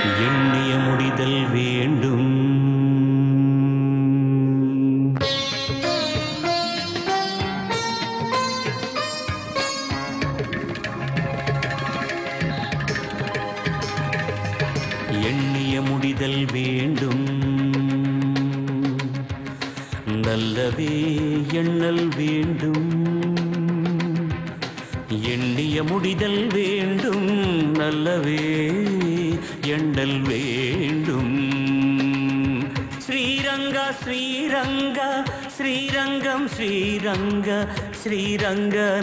எண்ணிய முடிதல் வேண்டும். எண்ணிய முடிதல் வேண்டும். நல்லவே எண்ணல் வேண்டும். எண்ணிய முடிதல் வேண்டும். நல்லவே எண்ணல் வேண்டும். ஸ்ரீரங்கா ஸ்ரீரங்கா ஸ்ரீரங்கம் ஸ்ரீரங்க ஸ்ரீரங்கநாதனை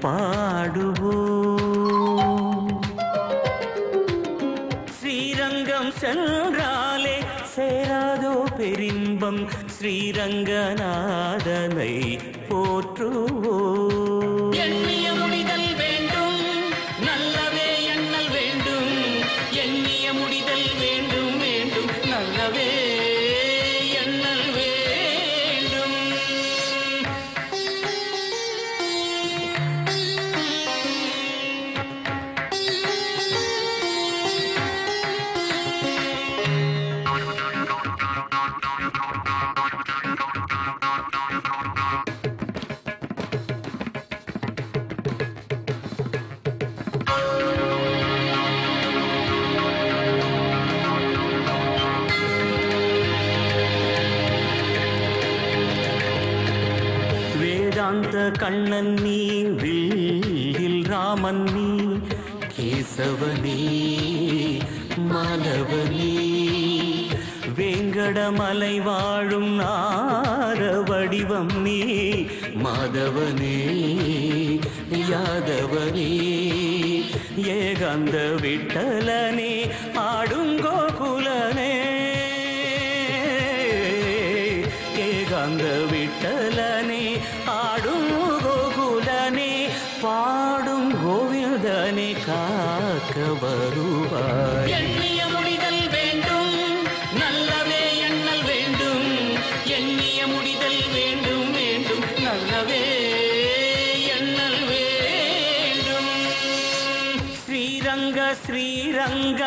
பாடுவோம். ஸ்ரீரங்கம் சென்றாலே சேராதோ பெரின்பம். ஸ்ரீரங்கநாதனை போற்றுவோம். எண்ணிய முடிதல் வேண்டும். நல்லவே எண்ணல் வேண்டும். எண்ணிய முடிதல் வேண்டும். வேண்டும் நல்லவே எண்ணல் வேண்டும். வேதாந்த கண்ணன் நீ, வில்லில் ராமன் நீ, கேசவனே மாலவனே, வேங்கடமலை வாழும் நார வடிவம் நீ, மாதவனே யாதவனே, ஏகாந்த விட்டலனே ஆடும் கோகுலனே, ஏகாந்த விட்டலனே ஆடும் கோகுலனே, பாடும் கோவிந்தனே காக்க வருவாய். எண்ணிய முடிதல் வேண்டும். நல்லவே எண்ணல் வேண்டும். எண்ணிய முடிதல் வேண்டும். வேண்டும் நல்லவே எண்ணல் வேண்டும். ஸ்ரீரங்க ஸ்ரீரங்க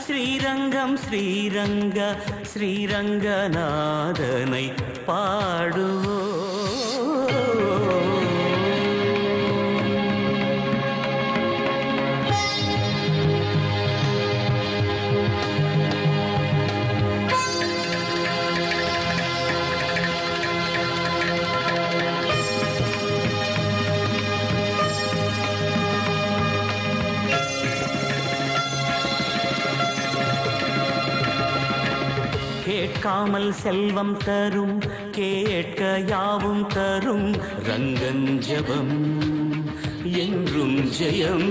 ஸ்ரீரங்கம் ஸ்ரீரங்க ஸ்ரீரங்கநாதனை பாடுவோம். கேட்காமல் செல்வம் தரும், கேட்க யாவும் தரும், ரங்கன் ஜபம் என்றும் ஜெயம்,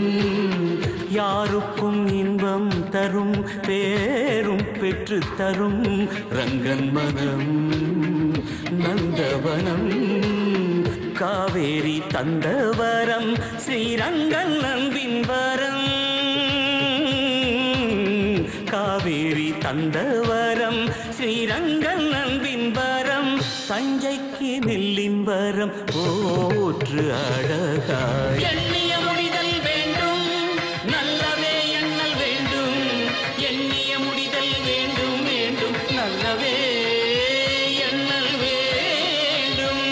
யாருக்கும் இன்பம் தரும், பேரும் பெற்று தரும், ரங்கன் மனம் நந்தவனம், காவேரி தந்தவரம், ஸ்ரீரங்கன் அன்பின் வரம், காவேரி தந்தவரம், ஸ்ரீரங்கன் அன்பின் வரம், தஞ்சைக்கு நெல்லின் வரம் போற்று அழகாய். எண்ணிய முடிதல் வேண்டும். நல்லவே எண்ணல் வேண்டும். எண்ணிய முடிதல் வேண்டும். வேண்டும் நல்லவே எண்ணல் வேண்டும்.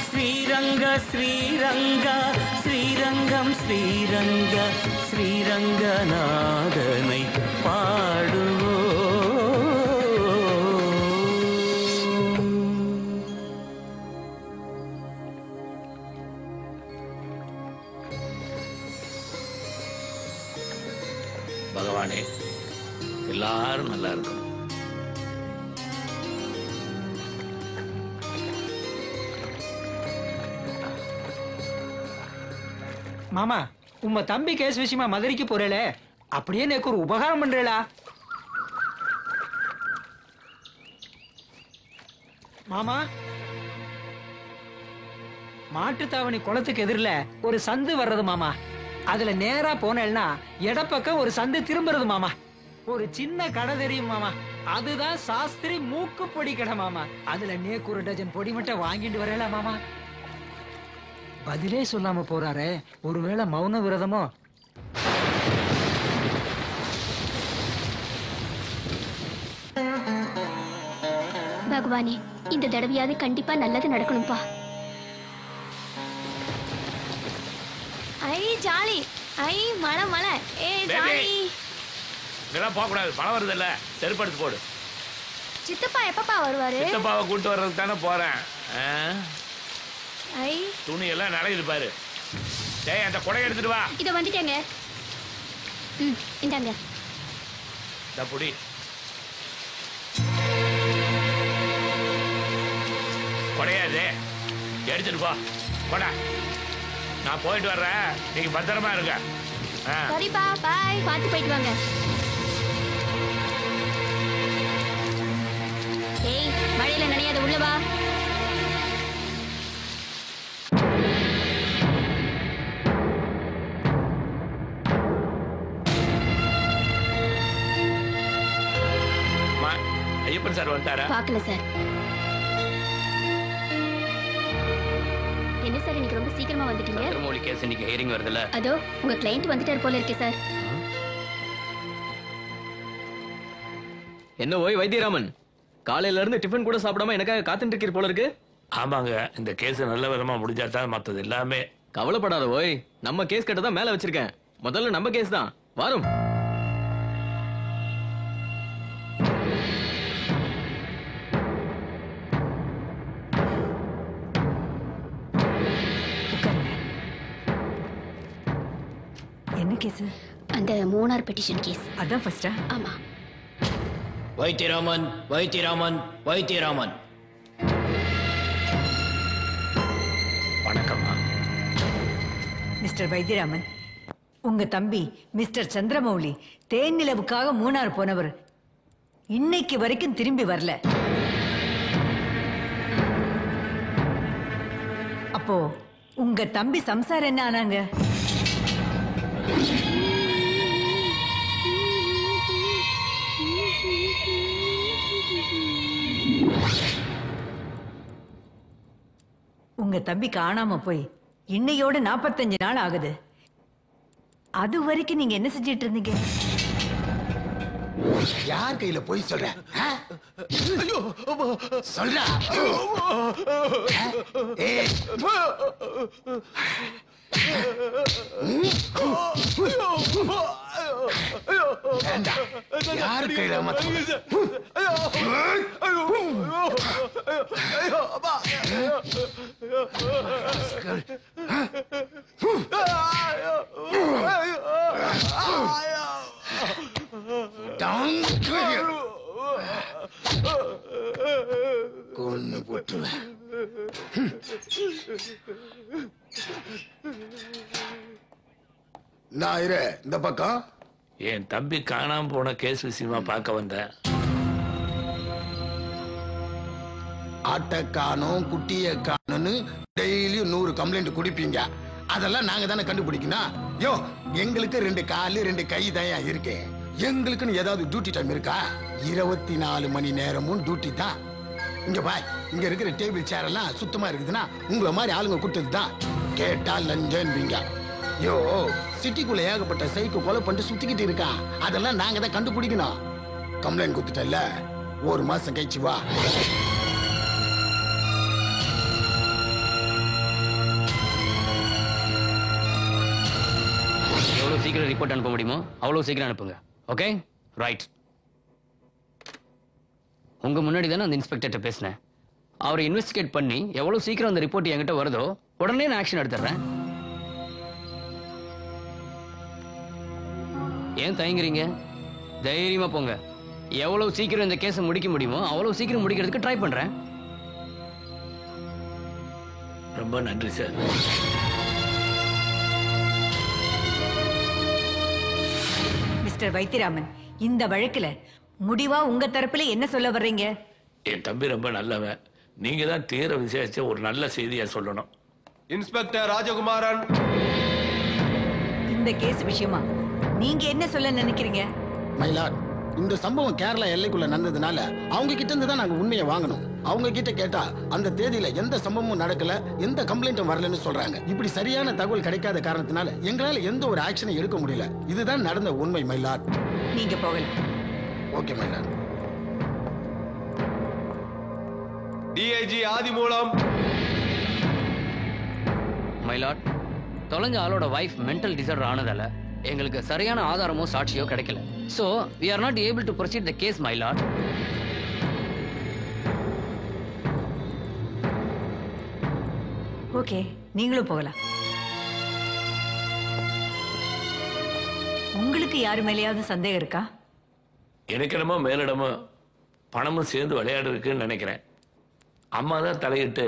ஸ்ரீரங்க ஸ்ரீரங்க ஸ்ரீரங்கம் ஸ்ரீரங்க ஸ்ரீரங்கநாதனை பாடுவோம். பகவானே, எல்லாரும் நல்லா இருக்கும். மாமா, உம்ம தம்பி கேஸ் விஷயமா மதுரைக்கு போறேல, அப்படியே எனக்கு ஒரு உபகாரம் பண்றேளா? மாமா, மாட்டுத்தாவணி குளத்துக்கு எதிரில ஒரு சந்து வர்றது மாமா. அதுல நேரா போனேன்னா இடப்பக்கம் ஒரு சந்து திரும்புறது மாமா. ஒரு சின்ன கடை தெரியும் மாமா, அதுதான் சாஸ்திரி மூக்கு பொடி கடை மாமா. அதுல நேக்கு ஒரு டஜன் பொடி மட்டும் வாங்கிட்டு வரல மாமா. பதிலே சொல்லாம போறாரே, ஒருவேளை மௌன விரதமோ? பகவானே, இந்த தடவையாவது கண்டிப்பா நல்லது நடக்கணும்பா. ஐ ஜாலி, ஐ மழை மழை, ஏ ஜாலி. இதெல்லாம் போக கூடாது, மழை வருது இல்ல, செருப்படுத்து போடு. சித்தப்பா எப்பப்பா வருவாரு? சித்தப்பாவை கூட்டு வர்றதுக்கு தானே போறேன். ஐ துணி எல்லாம் நனையுது பாரு. டேய் அந்த கொடை எடுத்துட்டு வா. இத வந்துட்டேங்க. இந்தாங்க. புடி. கொடையாது எடுத்துட்டு போ. கொடா, நான் போயிட்டு வர்றேன், நீங்க பத்திரமா இருங்க. சரிப்பா, பாய். பார்த்து போயிட்டு வாங்க. ஏய், மழையில நனையாத, உள்ள வா. ஐயப்பன் சார் வந்துட்டாரா? பார்க்கல சார். என்ன சார் இன்னைக்கு ரொம்ப சீக்கிரமா வந்துட்டீங்க? சந்திரமௌலி கேஸ் இன்னைக்கு ஹியரிங் வருதுல. அதோ உங்க கிளையண்ட் வந்துட்டார் போல இருக்கே சார். என்ன ஓய் வைத்தியராமன், காலையில இருந்து டிஃபன் கூட சாப்பிடாம எனக்காக காத்துட்டு இருக்கீர் போல இருக்கு. ஆமாங்க, இந்த கேஸ் நல்ல விதமா முடிஞ்சாதான் மத்தது எல்லாமே. கவலைப்படாத ஓய், நம்ம கேஸ் கட்ட தான் மேல வச்சிருக்கேன். முதல்ல நம்ம கேஸ் தான் வரும். என்ன கேஸ்? அந்த மூணார் பெட்டிஷன் கேஸ். அதான் ஃபர்ஸ்டா? ஆமா. வைத்தியராமன், வைத்தியராமன், வைத்தியராமன். வணக்கம்மா. மிஸ்டர் வைத்தியராமன், உங்க தம்பி மிஸ்டர் சந்திரமௌலி தேன் நிலவுக்காக மூணார் போனவர் இன்னைக்கு வரைக்கும் திரும்பி வரல. அப்போ உங்க தம்பி சம்சாரம் என்ன ஆனாங்க? உங்க தம்பி காணாம போய் இன்னையோட 45 நாள் ஆகுது. அது வரைக்கும் நீங்க என்ன செஞ்சிட்டு இருந்தீங்க? யார் கையில போய் சொல்ற? சொல்ற. யார் கையில கொன்னு போட்டுவேன். நான் இரு இந்த பக்கம். என் தம்பி காணாம போன கேஸ் விஷயமா பார்க்க வந்தேன். ஆட்டை காணும், குட்டியை காணும்னு டெய்லியும் 100 கம்ப்ளைண்ட் குடிப்பீங்க. அதெல்லாம் நாங்க தானே கண்டுபிடிக்கணும். யோ, எங்களுக்கு 2 காலு 2 கை தான் இருக்கு. எங்களுக்குன்னு ஏதாவது டியூட்டி டைம் இருக்கா? 24 மணி நேரமும் டியூட்டி தான். இங்க பாய், இங்க இருக்கிற டேபிள் சேர் எல்லாம் சுத்தமா இருக்குதுன்னா உங்களை மாதிரி ஆளுங்க கூட்டது தான். கேட்டா லஞ்சன்பீங்க. யோ, சிட்டிக்குள்ள ஏகப்பட்ட சைக்கோ கொலை பண்ணிட்டு சுத்திக்கிட்டு இருக்கான். அதெல்லாம் நாங்க தான் கண்டுபிடிக்கணும். கம்ப்ளைண்ட் கொடுத்துட்டல, 1 மாசம் கழிச்சு வா. எவ்வளவு சீக்கிரம் ரிப்போர்ட் அனுப்ப முடியுமோ அவ்வளவு சீக்கிரம் அனுப்புங்க. Okay, right. உங்க முன்னாடி தானே அந்த இன்ஸ்பெக்டர்கிட்ட பேசினேன். அவரை இன்வெஸ்டிகேட் பண்ணி எவ்வளவு சீக்கிரம் அந்த ரிப்போர்ட் என்கிட்ட வருதோ உடனே நான் ஆக்ஷன் எடுத்துறேன். ஏன் தயங்குறீங்க? தைரியமா போங்க. எவ்வளவு சீக்கிரம் இந்த கேஸை முடிக்க முடியுமோ அவ்வளவு சீக்கிரம் முடிக்கிறதுக்கு ட்ரை பண்றேன். ரொம்ப நன்றி சார். மிஸ்டர் வைத்தியராமன், இந்த வழக்குல முடிவா உங்க தரப்புல என்ன சொல்ல வர்றீங்க? என் தம்பி ரொம்ப நல்லவன். நீங்க தான் தீர விசாரிச்ச ஒரு நல்ல செய்தியா சொல்லணும். இன்ஸ்பெக்டர் ராஜகுமாரன், இந்த கேஸ் விஷயமா நீங்க என்ன சொல்ல நினைக்கிறீங்க? மயிலாட், இந்த சம்பவம் கேரளா எல்லைக்குள்ள நடந்ததுனால அவங்க கிட்ட இருந்து தான் நாங்க உண்மையை வாங்கணும். அவங்க கிட்ட கேட்டா அந்த தேதியில எந்த சம்பவமும் நடக்கல, எந்த கம்ப்ளைண்ட்டும் வரலன்னு சொல்றாங்க. இப்படி சரியான தகவல் கிடைக்காத காரணத்தினால எங்களால எந்த ஒரு ஆக்ஷனை எடுக்க முடியல. இதுதான் நடந்த உண்மை மயிலாட். நீங்க போகலாம். ஓகே மயிலாட். டிஐஜி ஆதிமூலம். மைலாட், தொலைஞ்ச ஆளோட வைஃப் மென்டல் டிசார்டர் ஆனதால எங்களுக்கு சரியான ஆதாரமோ சாட்சியோ கிடைக்கல. So we are not able to proceed the case, my lord. Okay, நீங்களும் போகலாம். உங்களுக்கு யாரு மேலேயாவது சந்தேகம் இருக்கா? எனக்கு என்னமோ மேலிடமோ பணமும் சேர்ந்து விளையாடு இருக்குன்னு நினைக்கிறேன். அம்மா தான் தலையிட்டு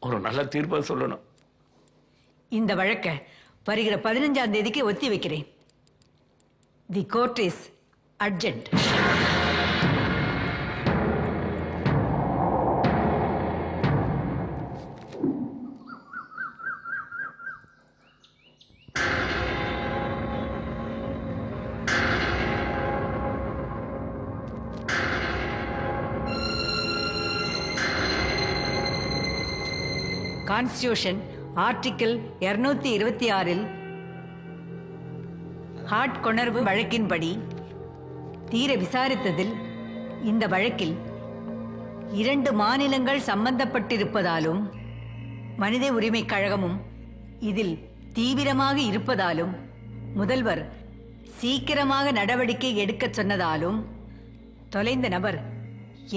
ஒரு நல்ல தீர்ப்பா சொல்லணும். இந்த வழக்கை வருகிற 15ஆம் தேதிக்கு ஒத்தி வைக்கிறேன். The court is urgent. Constitution article 226 ஹார்ட் கொணர்வு வழக்கின்படி தீர விசாரித்ததில் இந்த வழக்கில் 2 மாநிலங்கள் சம்பந்தப்பட்டிருப்பதாலும் மனித உரிமை கழகமும் இதில் தீவிரமாக இருப்பதாலும் முதல்வர் சீக்கிரமாக நடவடிக்கை எடுக்கச் சொன்னதாலும் தொலைந்த நபர்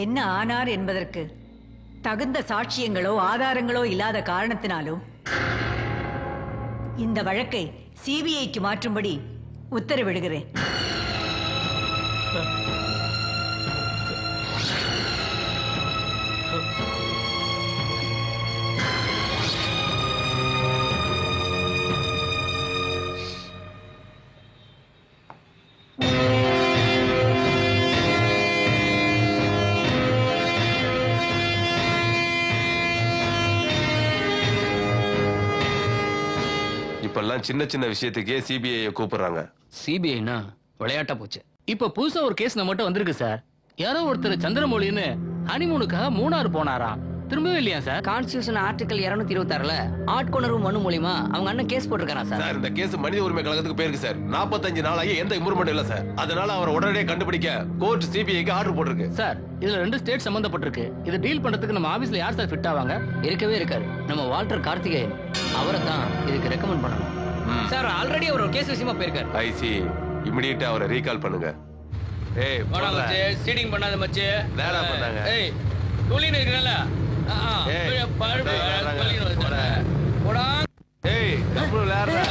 என்ன ஆனார் என்பதற்கு தகுந்த சாட்சியங்களோ ஆதாரங்களோ இல்லாத காரணத்தினாலும் இந்த வழக்கை சிபிஐக்கு மாற்றும்படி உத்தரவிடுகிறேன். இப்பெல்லாம் சின்ன சின்ன விஷயத்துக்கே சிபிஐ கூப்பிடுறாங்க. சிபிஐனா விளையாட்டா போச்சு. இப்ப புதுசா ஒரு கேஸ் நம்மகிட்ட வந்திருக்கு சார். யாரோ ஒருத்தர் சந்திரமௌலின்னு ஹனிமூனுக்காக மூணாறு போனாராம், திரும்பவே இல்லையா சார்? கான்ஸ்டிடியூஷன் ஆர்டிகல் 226ல ஆட்கொணர்வு மனு மூலியமா அவங்க அண்ணன் கேஸ் போட்டிருக்காரா சார்? இந்த கேஸ் மனித உரிமை கழகத்துக்கு போயிருக்கு சார். 45 நாளாகி எந்த இம்ப்ரூவ்மெண்ட் இல்ல சார். அதனால அவரை உடனடியே கண்டுபிடிக்க கோர்ட் சிபிஐக்கு ஆர்டர் போட்டிருக்கு சார். இதுல 2 ஸ்டேட் சம்பந்தப்பட்டிருக்கு. இதை டீல் பண்றதுக்கு நம்ம ஆபீஸ்ல யார் சார் ஃபிட் ஆவாங்க? இருக்கவே இருக்காரு. நம்ம வால்டர் கார்த்திகேயன், அவரை தான் இதுக்கு ரெக்கமெண்ட் பண்ணணும் சார். ஆல்ரெடி அவர் ஒரு கேஸ் விஷயமா போயிருக்காரு. ஐசி இமிடியேட்டா அவரை ரீகால் பண்ணுங்க. ஏய் போடா மச்சே, சீடிங் பண்ணாத மச்சே. நேரா பண்ணாங்க. ஏய் துளின இருக்கல. ஏய் படுபு துளின வச்சற. போடா. ஏய் கப்ளு லேறா.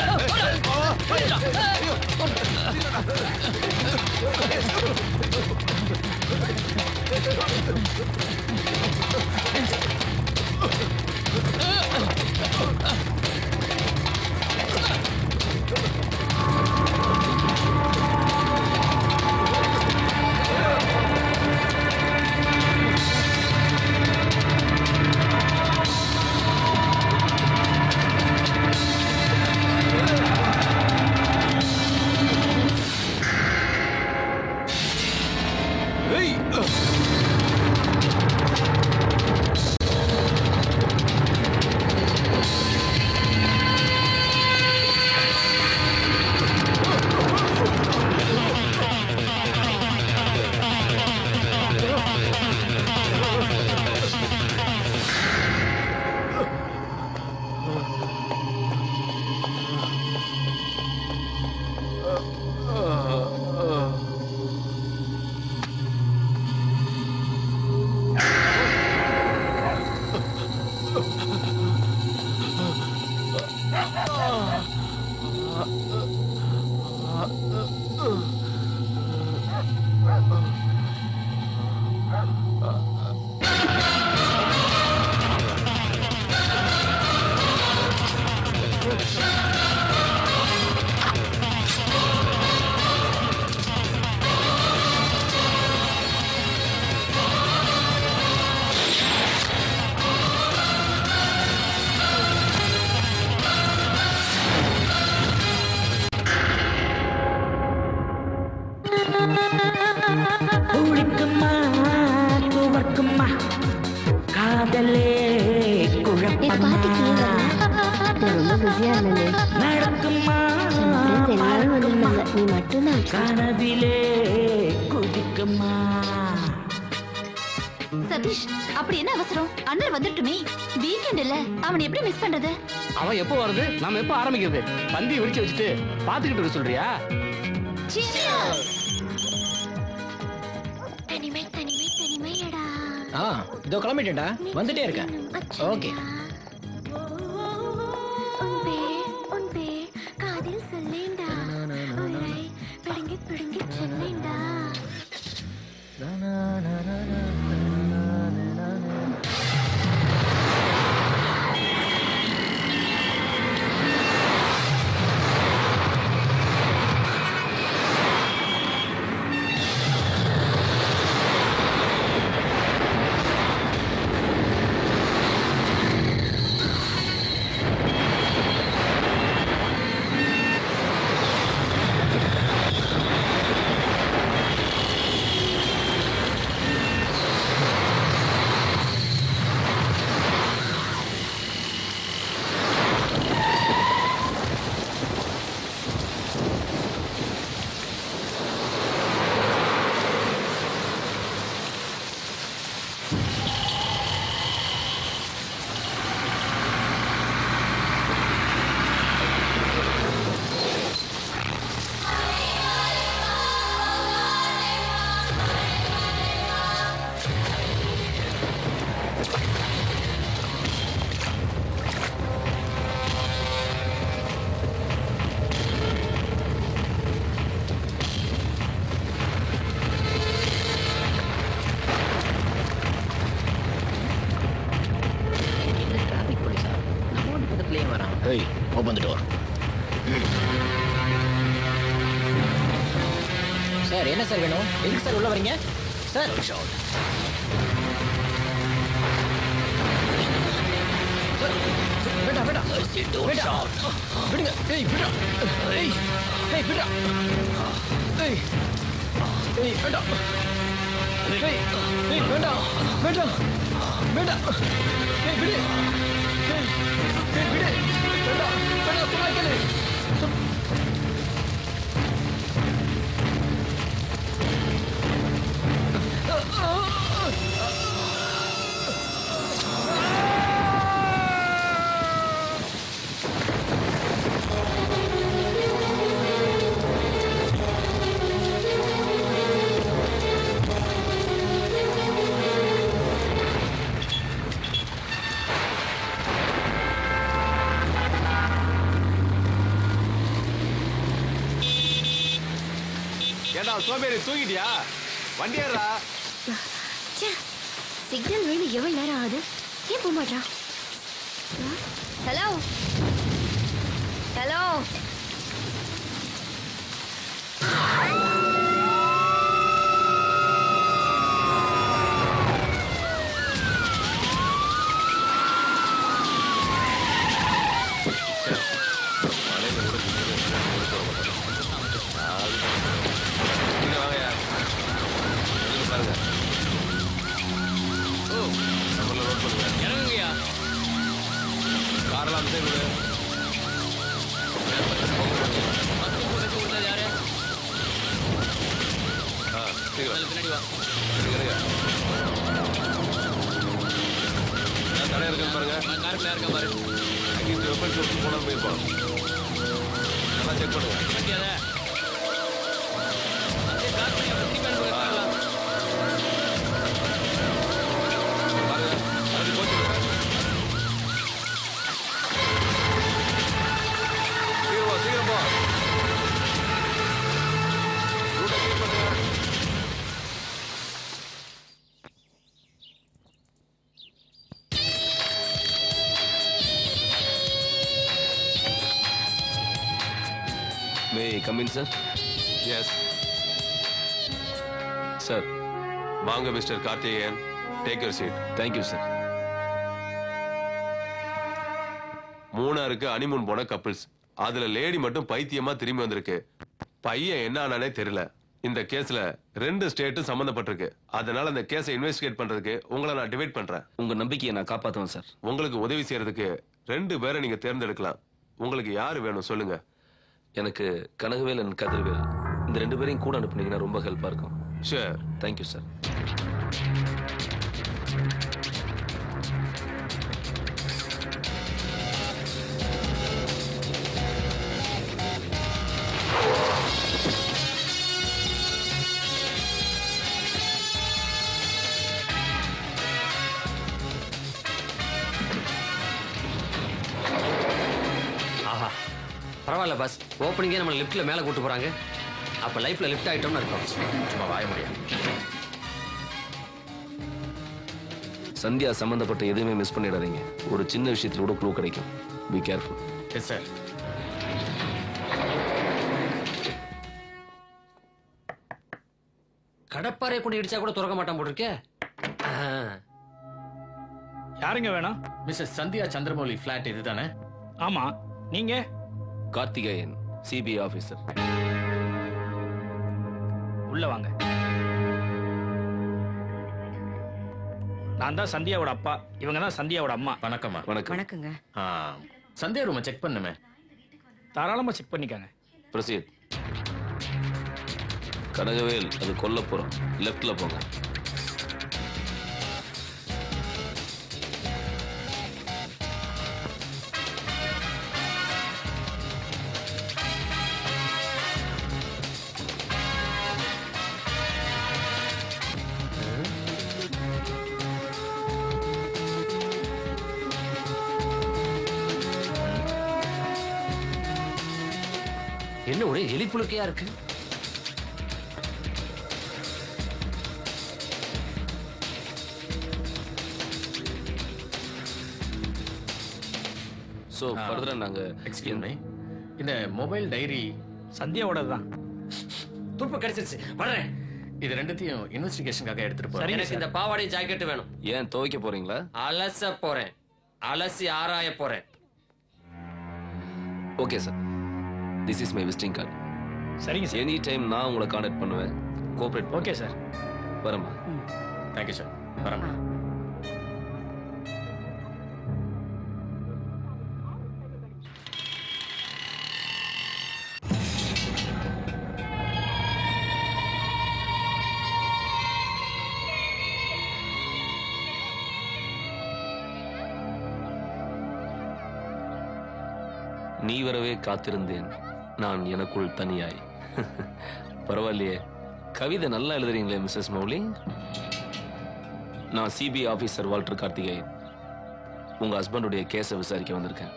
சதீஷ், அப்படி என்ன அவசரம்? அண்ணர் வந்துட்டுமே. வீக்கெண்ட் இல்ல, அவன் எப்படி மிஸ் பண்றது? அவன் எப்போ வருது, நாம எப்போ ஆரம்பிக்கிறது? பந்தி விரிச்சு வச்சுட்டு பாத்துக்கிட்டு இருக்க சொல்றியா? தனிமை தனிமை தனிமையடா. இதோ கிளம்பிட்டேன்டா, வந்துட்டே இருக்கேன். ஓகே. உன் பேர் காதில் சொல்லேண்டா. உயிரை பிடுங்கி பிடுங்கி சொல்லேண்டா. Hey, open the door. Sir, என்ன சார் வேணும்? எதுக்கு சார் உள்ள வரீங்க? சார், விடா விடா விடா விடுங்க. ஏய் விடா. ஏய் ஏய் விடா. ஏய் ஏய் விடா. ஏய் ஏய் விடா விடா விடா. ஏய் விடு. ஏய் ஏய் விடு. விடா விடா சொன்னா கேளு. ஏண்டா சோம்பேறி, தூங்கிட்டியா? வண்டி ஏறா. சிக்னல் விழுந்து எவ்வளவு நேரம் ஆகுது? ஏன் போக மாட்டான்? ஹலோ ஹலோ, இறங்குங்கய்யா. காரெல்லாம் அந்த சைடு யாரு? பின்னாடி வா. தடையா இருக்குன்னு பாருங்க. காருக்குள்ள இருக்க பாரு. வெப்பன் ஷோப் போனா போயிருப்பான். நல்லா செக் பண்ணுங்க. வண்டியாத அதே கார் பண்ணி வண்டி பண்ணி போயிடலாம். பாருங்க, அது போச்சுங்க. சீக்கிரம் போ. ரூட்டை கிளியர் பண்ணுங்க. May I come in, sir? Yes Sir, வாங்க mister Karthikeyan, take your seat. thank you, sir. மூணாருக்கு ஹனிமூன் போன கப்பிள்ஸ், அதுல லேடி மட்டும் பைத்தியமா திரும்பி வந்திருக்கு. பையன் என்ன ஆனானே தெரியல. இந்த கேஸ்ல 2 ஸ்டேட்டும் சம்பந்தப்பட்டிருக்கு. அதனால அந்த கேஸை இன்வெஸ்டிகேட் பண்றதுக்கு உங்களை நான் டிவைட் பண்றேன். உங்க நம்பிக்கையை நான் காப்பாத்துவேன், சார். உங்களுக்கு உதவி செய்யறதுக்கு 2 பேரை நீங்க தேர்ந்தெடுக்கலாம். உங்களுக்கு யாரு வேணும் சொல்லுங்க. எனக்கு கனகவேல் அண்ட் கதிர்வேல் இந்த 2 பேரையும் கூட அனுப்புனீங்கன்னா ரொம்ப ஹெல்ப்பா இருக்கும். ஷூர். Thank you, sir. ஆஹா, பரவாயில்ல பாஸ். ஓப்பனிங்கே நம்ம லிஃப்ட்ல மேல கூட்டு போறாங்க. அப்ப லைஃப்ல லிஃப்ட் ஆயிட்டோம்னு அர்த்தம். சும்மா வாய முடியும். சந்தியா சம்பந்தப்பட்ட எதுவுமே மிஸ் பண்ணிடாதீங்க. ஒரு சின்ன விஷயத்துல கூட க்ளூ கிடைக்கும். Be careful. Yes sir. கடப்பாறை கொண்டு இடிச்சா கூட திறக்க மாட்டான் போட்டிருக்கே. யாருங்க வேணும்? மிஸ்ஸஸ் சந்தியா சந்திரமௌலி ஃபிளாட் இதுதானே? ஆமா, நீங்க? Karthikeyan, CBI officer. உள்ள வாங்க. நான் தான் சந்தியாவோட அப்பா, இவங்க தான் சந்தியாவோட அம்மா. வணக்கம்மா. வணக்கம். வணக்கங்க. சந்தியா ரூமை செக் பண்ணுமே. தாராளமா செக் பண்ணிக்கங்க. ப்ரொசீட். கனகவேல், அது கொல்லப்புறம். லெஃப்ட்ல போங்க. என்ன ஒரே எலிப்புழுக்கையா இருக்கு. சோ ஃபர்தரா நாங்க எக்ஸ்கியூஸ் மீ, இந்த மொபைல் டைரி சந்தியாவோட தான். துப்பு கிடைச்சிருச்சு. வர்றேன். இது ரெண்டுத்தையும் இன்வெஸ்டிகேஷனுக்காக எடுத்துட்டு போறேன். எனக்கு இந்த பாவாடை ஜாக்கெட் வேணும். ஏன் துவைக்க போறீங்களா? அலச போறேன். அலசி ஆராய போறேன். Okay sir. This is my visiting card. சரிங்க சார். எனி டைம் நான் உங்களை கான்டாக்ட் பண்ணுவேன். கோஆபரேட். Okay sir. வரமா. Thank you sir. வரேன். நீ வரவே காத்திருந்தேன் நான் எனக்குள் தனியாய். பரவாயில்லையே, கவிதை நல்லா எழுதுறீங்களே மிஸ்ஸஸ் மௌலி. நான் சிபிஐ ஆபீசர் வால்டர் கார்த்திகேயன். உங்க ஹஸ்பண்டுடைய கேஸை விசாரிக்க வந்திருக்கேன்.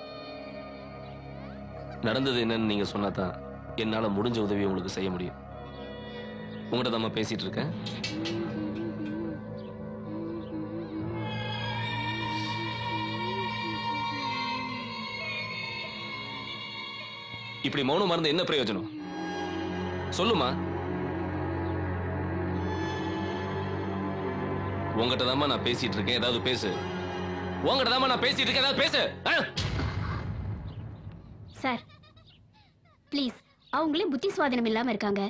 நடந்தது என்னன்னு நீங்க சொன்னாதான் என்னால முடிஞ்ச உதவி உங்களுக்கு செய்ய முடியும். உங்கள்கிட்ட தான் பேசிட்டு இருக்கேன். இப்படி மௌனம் மறந்து என்ன பிரயோஜனம்? சொல்லுமா. உங்ககிட்ட தான் நான் பேசிட்டு இருக்கேன். ஏதாவது பேசு. உங்ககிட்ட தான் நான் பேசிட்டு இருக்கேன். ஏதாவது பேசு. சார் ப்ளீஸ், அவங்களே புத்தி சுவாதனம் இல்லாம இருக்காங்க.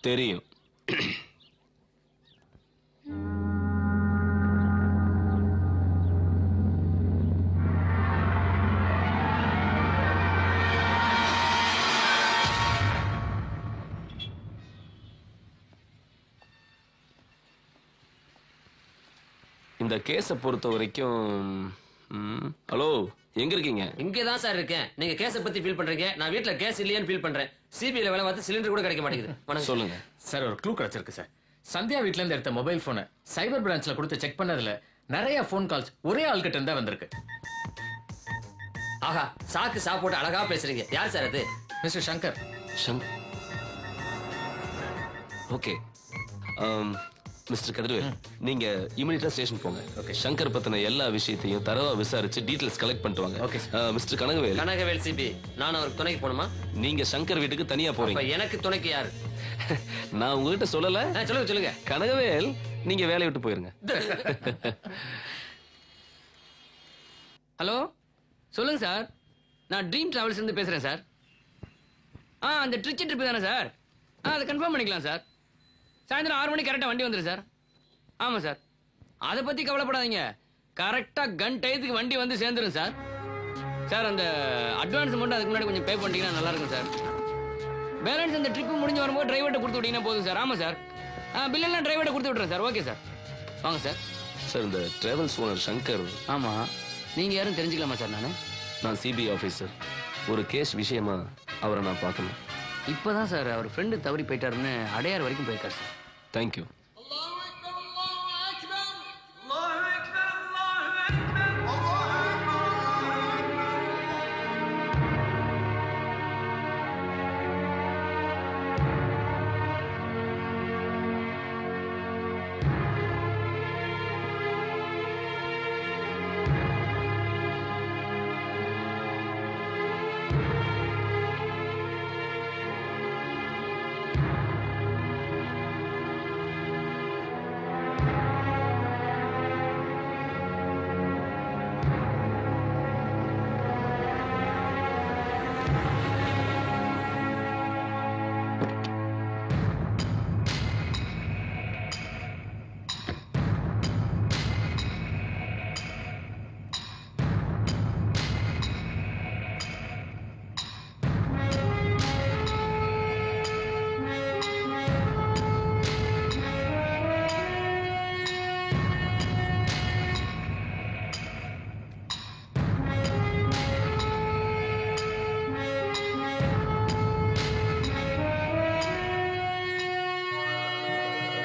தெரியும். இந்த கேஸை பொறுத்த வரைக்கும் ஹலோ, எங்க இருக்கீங்க? இங்கதான் சார் இருக்கேன். நீங்க கேஸ பத்தி ஃபீல் பண்றீங்க, நான் வீட்ல கேஸ் இல்லையான்னு ஃபீல் பண்றேன். சிபிஐல வேலை பார்த்து சிலிண்டர் கூட கிடைக்க மாட்டேங்குது. சொல்லுங்க சார். ஒரு க்ளூ கிடைச்சிருக்கு சார். சந்தியா வீட்ல இருந்து எடுத்த மொபைல் போனை சைபர் பிரான்ச்ல கொடுத்து செக் பண்ணதுல நிறைய போன் கால்ஸ் ஒரே ஆள்கிட்ட இருந்தா வந்திருக்கு. ஆஹா, சாக்கு சாப்பிட்டு அழகா பேசுறீங்க. யார் சார் அது? Mister Shankar. Okay. Mister Kathiravel, நீங்க இமிடியேட்டா ஸ்டேஷன் போங்க. சங்கர் பத்தின எல்லா விஷயத்தையும் தரவா விசாரிச்சு டீடைல்ஸ் கலெக்ட் பண்ணிட்டு வாங்க. ஓகே. மிஸ்டர் கனகவேல் சிபி, நான் அவருக்கு துணைக்கு போணுமா? நீங்க சங்கர் வீட்டுக்கு தனியா போறீங்க. எனக்கு துணைக்கு யாரு? நான் உங்ககிட்ட சொல்லல. சொல்லுங்க சொல்லுங்க. கனகவேல், நீங்க வேலையை விட்டு போயிருங்க. ஹலோ, சொல்லுங்க சார். நான் ட்ரீம் டிராவல்ஸ் இருந்து பேசுறேன் சார். அந்த ட்ரிச்சி ட்ரிப் தானே சார்? அதை கன்ஃபார்ம் பண்ணிக்கலாம் சார். சாயந்தரம் 6 மணிக்கு கரெக்டாக வண்டி வந்துடும் சார். ஆமாம் சார், அதை பற்றி கவலைப்படாதீங்க. கரெக்டாக கன் டயத்துக்கு வண்டி வந்து சேர்ந்துடும் சார். சார், அந்த அட்வான்ஸ் மட்டும் அதுக்கு முன்னாடி கொஞ்சம் பே பண்ணிட்டீங்கன்னா நல்லா இருக்கும் சார். பேலன்ஸ் அந்த ட்ரிப்பு முடிஞ்சு வரும்போது டிரைவர்கிட்ட கொடுத்து விட்டீங்கன்னா போதும் சார். ஆமாம் சார், பில்லெல்லாம் டிரைவர்கிட்ட கொடுத்து விட்றேன் சார். ஓகே சார், வாங்க சார். சார் இந்த டிராவல்ஸ் ஓனர் சங்கர். ஆமா, நீங்க யாரும் தெரிஞ்சுக்கலாமா சார்? நான் சிபிஐ ஆஃபீஸர். ஒரு கேஸ் விஷயமா அவரை நான் பார்க்கணும். இப்பதான் சார் அவர் ஃப்ரெண்டு தவறி போயிட்டாருன்னு அடையார் வரைக்கும் போயிருக்காரு சார். தேங்க்யூ.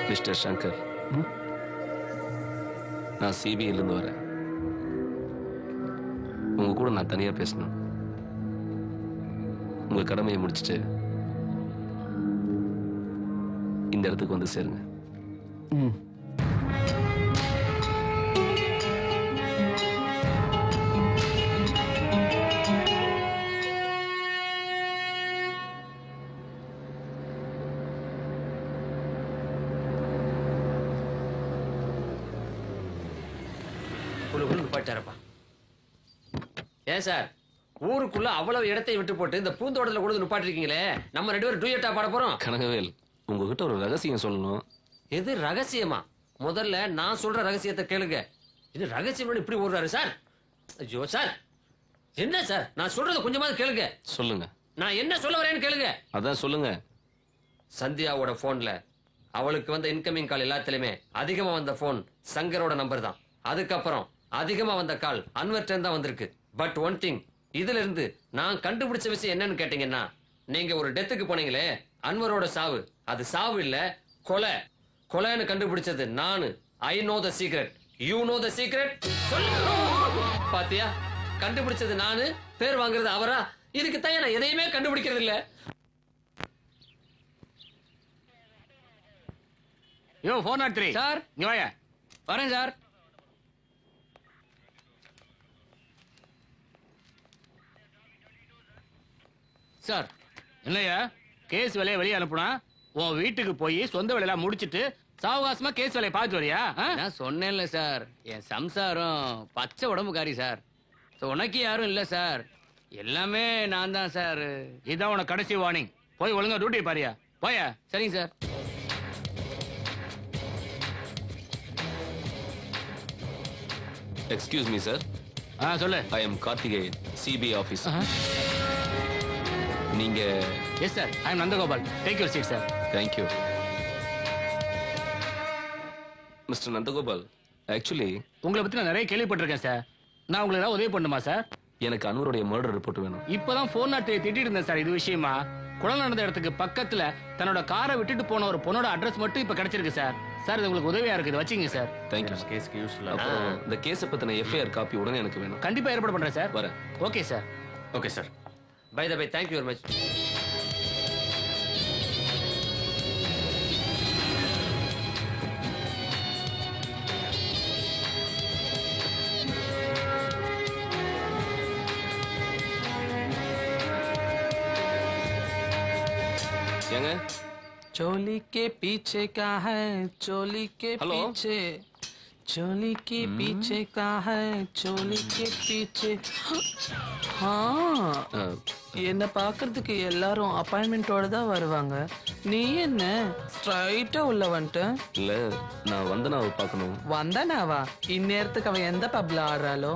மிஸ்டர் சங்கர், நான் சிபிஐலேருந்து வரேன். உங்க கூட நான் தனியா பேசணும். உங்க கடமையை முடிச்சுட்டு இந்த இடத்துக்கு வந்து சேருங்க. ஏன் சார், ஊருக்குள்ள அவ்வளவு இடத்தை விட்டு போட்டு இந்த பூந்தோட்டத்துல கொண்டு நிப்பாட்டிருக்கீங்களே, நம்ம 2 பேரும் டூயட்டா பாட போறோம். கனகவேல், உங்ககிட்ட ஒரு ரகசியம் சொல்லணும். எது ரகசியமா? முதல்ல நான் சொல்ற ரகசியத்தை கேளுங்க. இது ரகசியம் இப்படி ஓடுறாரு சார். ஐயோ சார், என்ன சார், நான் சொல்றத கொஞ்சமாவது கேளுங்க. சொல்லுங்க. நான் என்ன சொல்ல வரேன்னு கேளுங்க. அதான் சொல்லுங்க. சந்தியாவோட போன்ல அவளுக்கு வந்த இன்கமிங் கால் எல்லாத்துலயுமே அதிகமா வந்த போன் சங்கரோட நம்பர் தான். அதுக்கப்புறம் அதிகமா வந்த கால் அன்வர் தான் வந்திருக்கு. பட் ஒன் திங், இதுல இருந்து நான் கண்டுபிடிச்ச விஷயம் என்னன்னு கேட்டீங்கன்னா, நீங்க ஒரு டெத்துக்கு போனீங்களே, அன்வரோட சாவு, அது சாவு இல்ல, கொலை. கொலைன்னு கண்டுபிடிச்சது நானு. I know the secret, you know the secret. பாத்தியா, கண்டுபிடிச்சது நானு, பேர் வாங்குறது அவரா? இதுக்கு தான் நான் எதையுமே கண்டுபிடிக்கிறது இல்ல. யோ 403 சார், இங்க வாயா. வரேன் சார். சார், என்னையா கேஸ் வேலையை வெளியே அனுப்புனா உன் வீட்டுக்கு போய் சொந்த வேலையெல்லாம் முடிச்சிட்டு சாவகாசமா கேஸ் வேலையை பார்த்து வரியா? நான் சொன்னேன்ல சார், என் சம்சாரம் பச்சை உடம்புக்காரி சார். உனக்கு யாரும் இல்ல சார், எல்லாமே நான் தான் சார். இதான் உனக்கு கடைசி வார்னிங். போய் ஒழுங்கா டியூட்டி பாரியா. போயா. சரிங்க சார். Excuse me sir. சொல்லு. I am Karthikeyan, CBI officer. நீங்க? Yes sir, I am Nandagopal. Take your seat sir. Thank you. Mister Nandagopal, actually உங்களை பத்தி நான் நிறைய கேள்விப்பட்டிருக்கேன் சார். நான் உங்களுக்கு ஏதாவது உதவி பண்ணுமா சார்? எனக்கு அன்வருடைய மர்டர் ரிப்போர்ட் வேணும். இப்பதான் 403 திட்டிட்டு இருந்தேன் சார் இது விஷயமா. கொலை நடந்த இடத்துக்கு பக்கத்துல தன்னோட காரை விட்டுட்டு போன ஒரு பொண்ணோட அட்ரஸ் மட்டும் இப்ப கிடைச்சிருக்கு சார். சார், இது உங்களுக்கு உதவியா இருக்கு, இது வச்சுங்க சார். Thank you. கேஸ்க்கு யூஸ்ஃபுல்லா. அப்புறம் இந்த கேஸை பத்தின எஃப்ஐஆர் காப்பி உடனே எனக்கு வேணும். கண்டிப்பா ஏற்பாடு பண்றேன் சார். வரேன். Okay sir. Okay sir. Bye the bye, thank you very much. ஏங்க, चोली के पीछे का है, चोली के पीछे, चोली के पीछे का है, चोली के पीछे. என்ன பாக்குறதுக்கு எல்லாரும் அப்பாயின்மெண்டோட தான் வருவாங்க. நீ என்ன ஸ்ட்ரைட்டா உள்ள வந்துட்ட? இல்ல, நான் வந்தனாவை பார்க்கணும். வந்தனாவா? இந்நேரத்துக்கு அவன் எந்த பப்ல ஆடுறாளோ?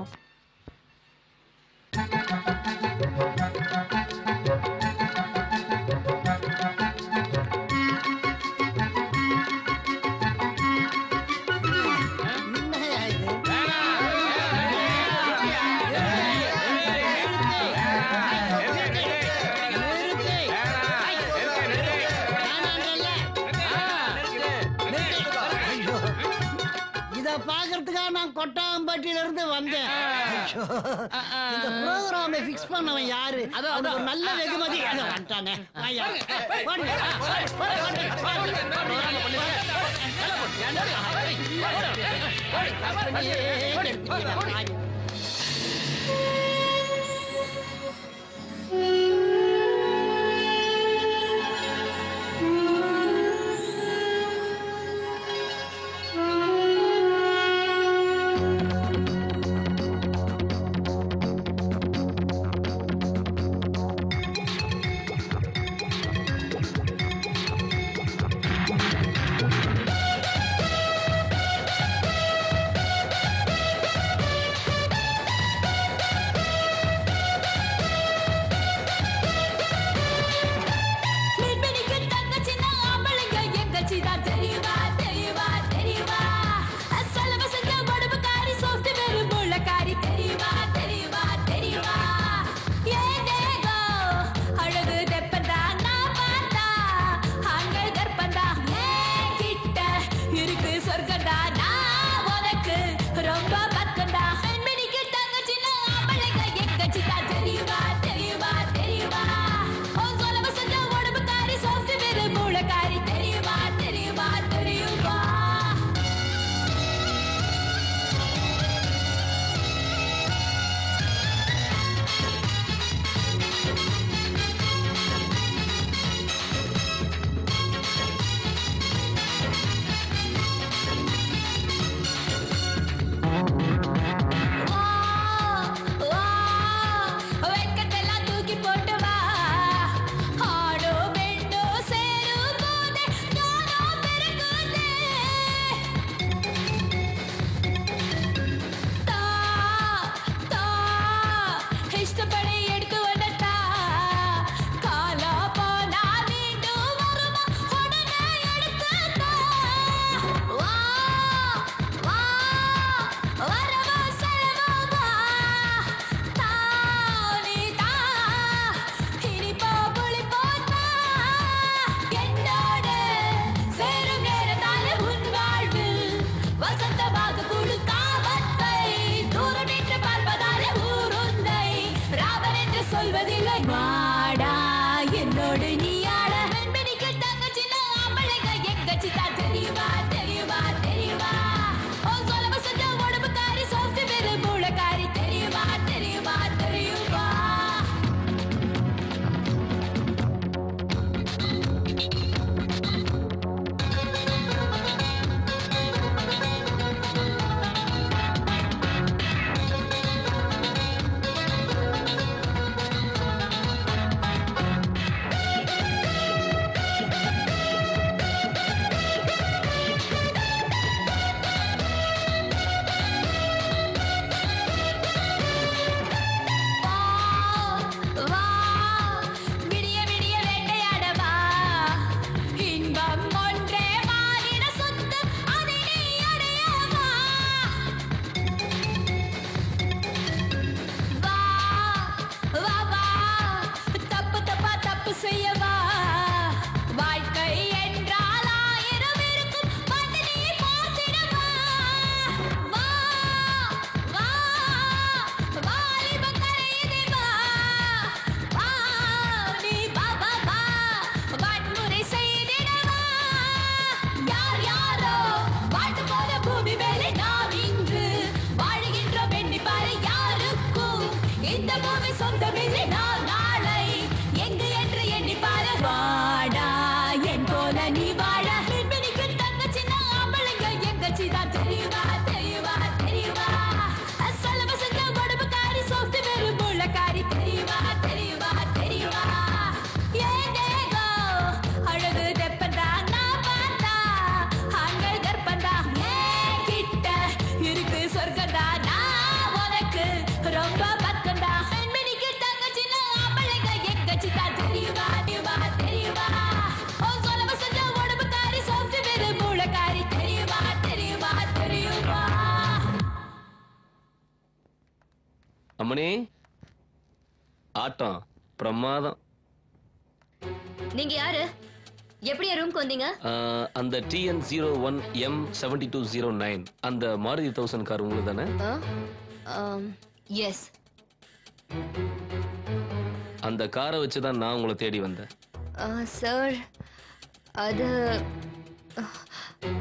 நான் கொட்டாம்பட்டியில இருந்து வந்தேன். ஐயோ, இந்த ப்ரோகிராமை ஃபிக்ஸ் பண்ணவன் யாரு? அது ஒரு நல்ல வெகுமதி. அதை வந்துட்டானே. ஐயா, போடுங்க. அம்மணி ஆட்டம் பிரமாதம். நீங்க யாரு? எப்படியா ரூம்க்கு வந்தீங்க? அந்த TN01M7209 அந்த மாருதி 1000 கார் உங்களுக்கு தானே? எஸ். அந்த காரை வச்சு தான் நான் உங்களை தேடி வந்தேன். சார்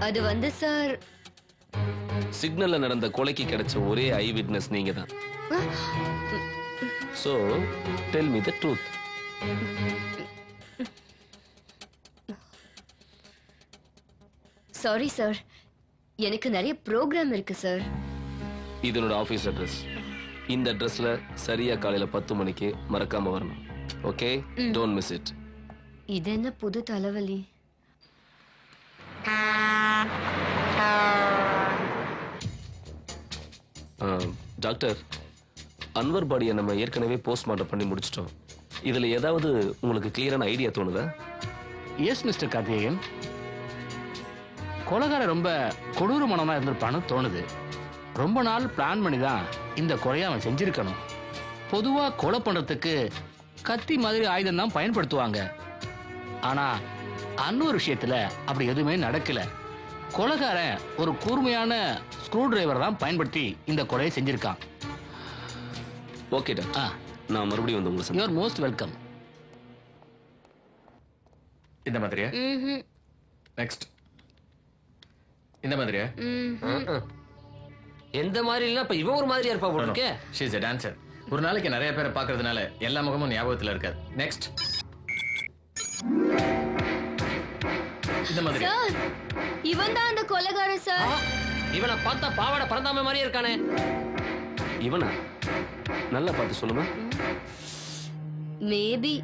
அது வந்து சார் சிக்னல்ல நடந்த கொலைக்கு கிடைச்ச ஒரே ஐ விட்னஸ் நீங்க தான். So tell me the truth. Sorry sir, எனக்கு நிறைய ப்ரோக்ராம் இருக்கு சார். இது என்னோட ஆபீஸ் அட்ரஸ். இந்த அட்ரஸ்ல சரியா காலையில 10 மணிக்கு மறக்காம வரணும். Okay, don't miss it. இது என்ன புது தலைவலி? டாக்டர், அன்வர் பாடியை நம்ம ஏற்கனவே போஸ்ட்மார்ட்டம் பண்ணி முடிச்சிட்டோம். இதுல ஏதாவது உங்களுக்கு கிளியரான ஐடியா தோணுதா? எஸ் மிஸ்டர் கார்த்திகேயன், கொலைகாரன் ரொம்ப கொடூரமானவனா இருந்திருப்பான்னு தோணுது. ரொம்ப நாள் பிளான் பண்ணி தான் இந்த கொலையை அவன் செஞ்சிருக்கணும். பொதுவா கொலை பண்றதுக்கு கத்தி மாதிரி ஆயுதம் தான் பயன்படுத்துவாங்க. ஆனா அன்னொரு விஷயத்துல அப்படி எதுவுமே நடக்கல. கொலைகாரன் ஒரு கூர்மையான ஸ்க்ரூ டிரைவர் தான் பயன்படுத்தி இந்த கொலையை செஞ்சிருக்கான். ஓகே டாக்டர், நான் மறுபடியும் வந்து உங்களுக்கு யூ ஆர் மோஸ்ட் வெல்கம். இந்த மாதிரியா? நெக்ஸ்ட் இந்த மாதிரியா? எந்த மாதிரி இல்ல, இப்ப இவ ஒரு மாதிரியா இருப்பா போல. She is a dancer. ஒரு நாளைக்கு நிறைய பேரை பார்க்கிறதுனால எல்லா முகமும் ஞாபகத்துல இருக்காது. நெக்ஸ்ட் இந்த மாதிரி. சார், இவன் தான் அந்த கொலைகாரன் சார். இவனை பார்த்தா பாவாடை பறந்தாம மாதிரியே இருக்கானே. இவனா? நல்லா பார்த்து சொல்லுங்க. Maybe,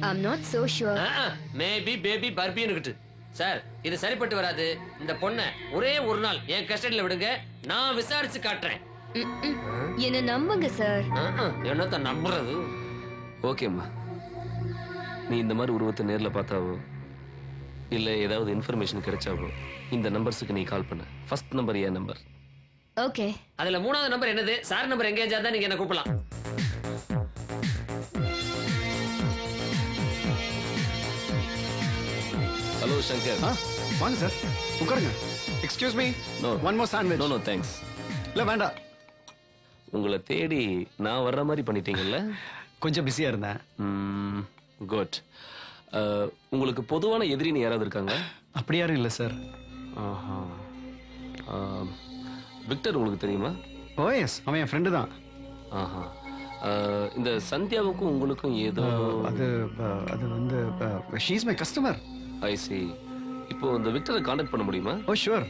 I'm not so sure. Maybe baby பர்பின்னு சார், இது சரிப்பட்டு வராது. இந்த பொண்ணை ஒரே ஒரு நாள் என் கஸ்டடியில விடுங்க, நான் விசாரிச்சு காட்டுறேன். என்ன நம்புங்க சார். என்னத்த நம்புறது? ஓகேம்மா, நீ இந்த மாதிரி உருவத்தை நேர்ல பார்த்தாவோ இல்ல ஏதாவது இன்ஃபர்மேஷன் கிடைச்சாவோ இந்த நம்பர்ஸுக்கு நீ கால் பண்ண. ஃபர்ஸ்ட் நம்பர் என் நம்பர். ஓகே. அதுல 3வது நம்பர் என்னது? சார் நம்பர் எங்கேஜ் ஆதா நீங்க என்ன கூப்பிடலாம். ஹலோ சங்கர். வாங்க சார், உட்காருங்க. Excuse me, one more sandwich. No thanks. இல்ல வேண்டாம். உங்களை தேடி நான் வர்ற மாதிரி பண்ணிட்டீங்கல்ல? கொஞ்சம் பிஸியா இருந்தேன். குட். உங்களுக்கு பொதுவான எதிரின்னு யாராவது இருக்காங்க? அப்படி யாரும் இல்லை சார். விக்டர் உங்களுக்கு தெரியுமா? ஓ எஸ், அவன் என் ஃப்ரெண்டு தான். ஆஹா. இந்த சந்தியாவுக்கும் உங்களுக்கும் ஏதோ அது வந்து she is my customer. I see. இப்போ இந்த விக்டரை கான்டாக்ட் பண்ண முடியுமா? ஓ ஷூர்.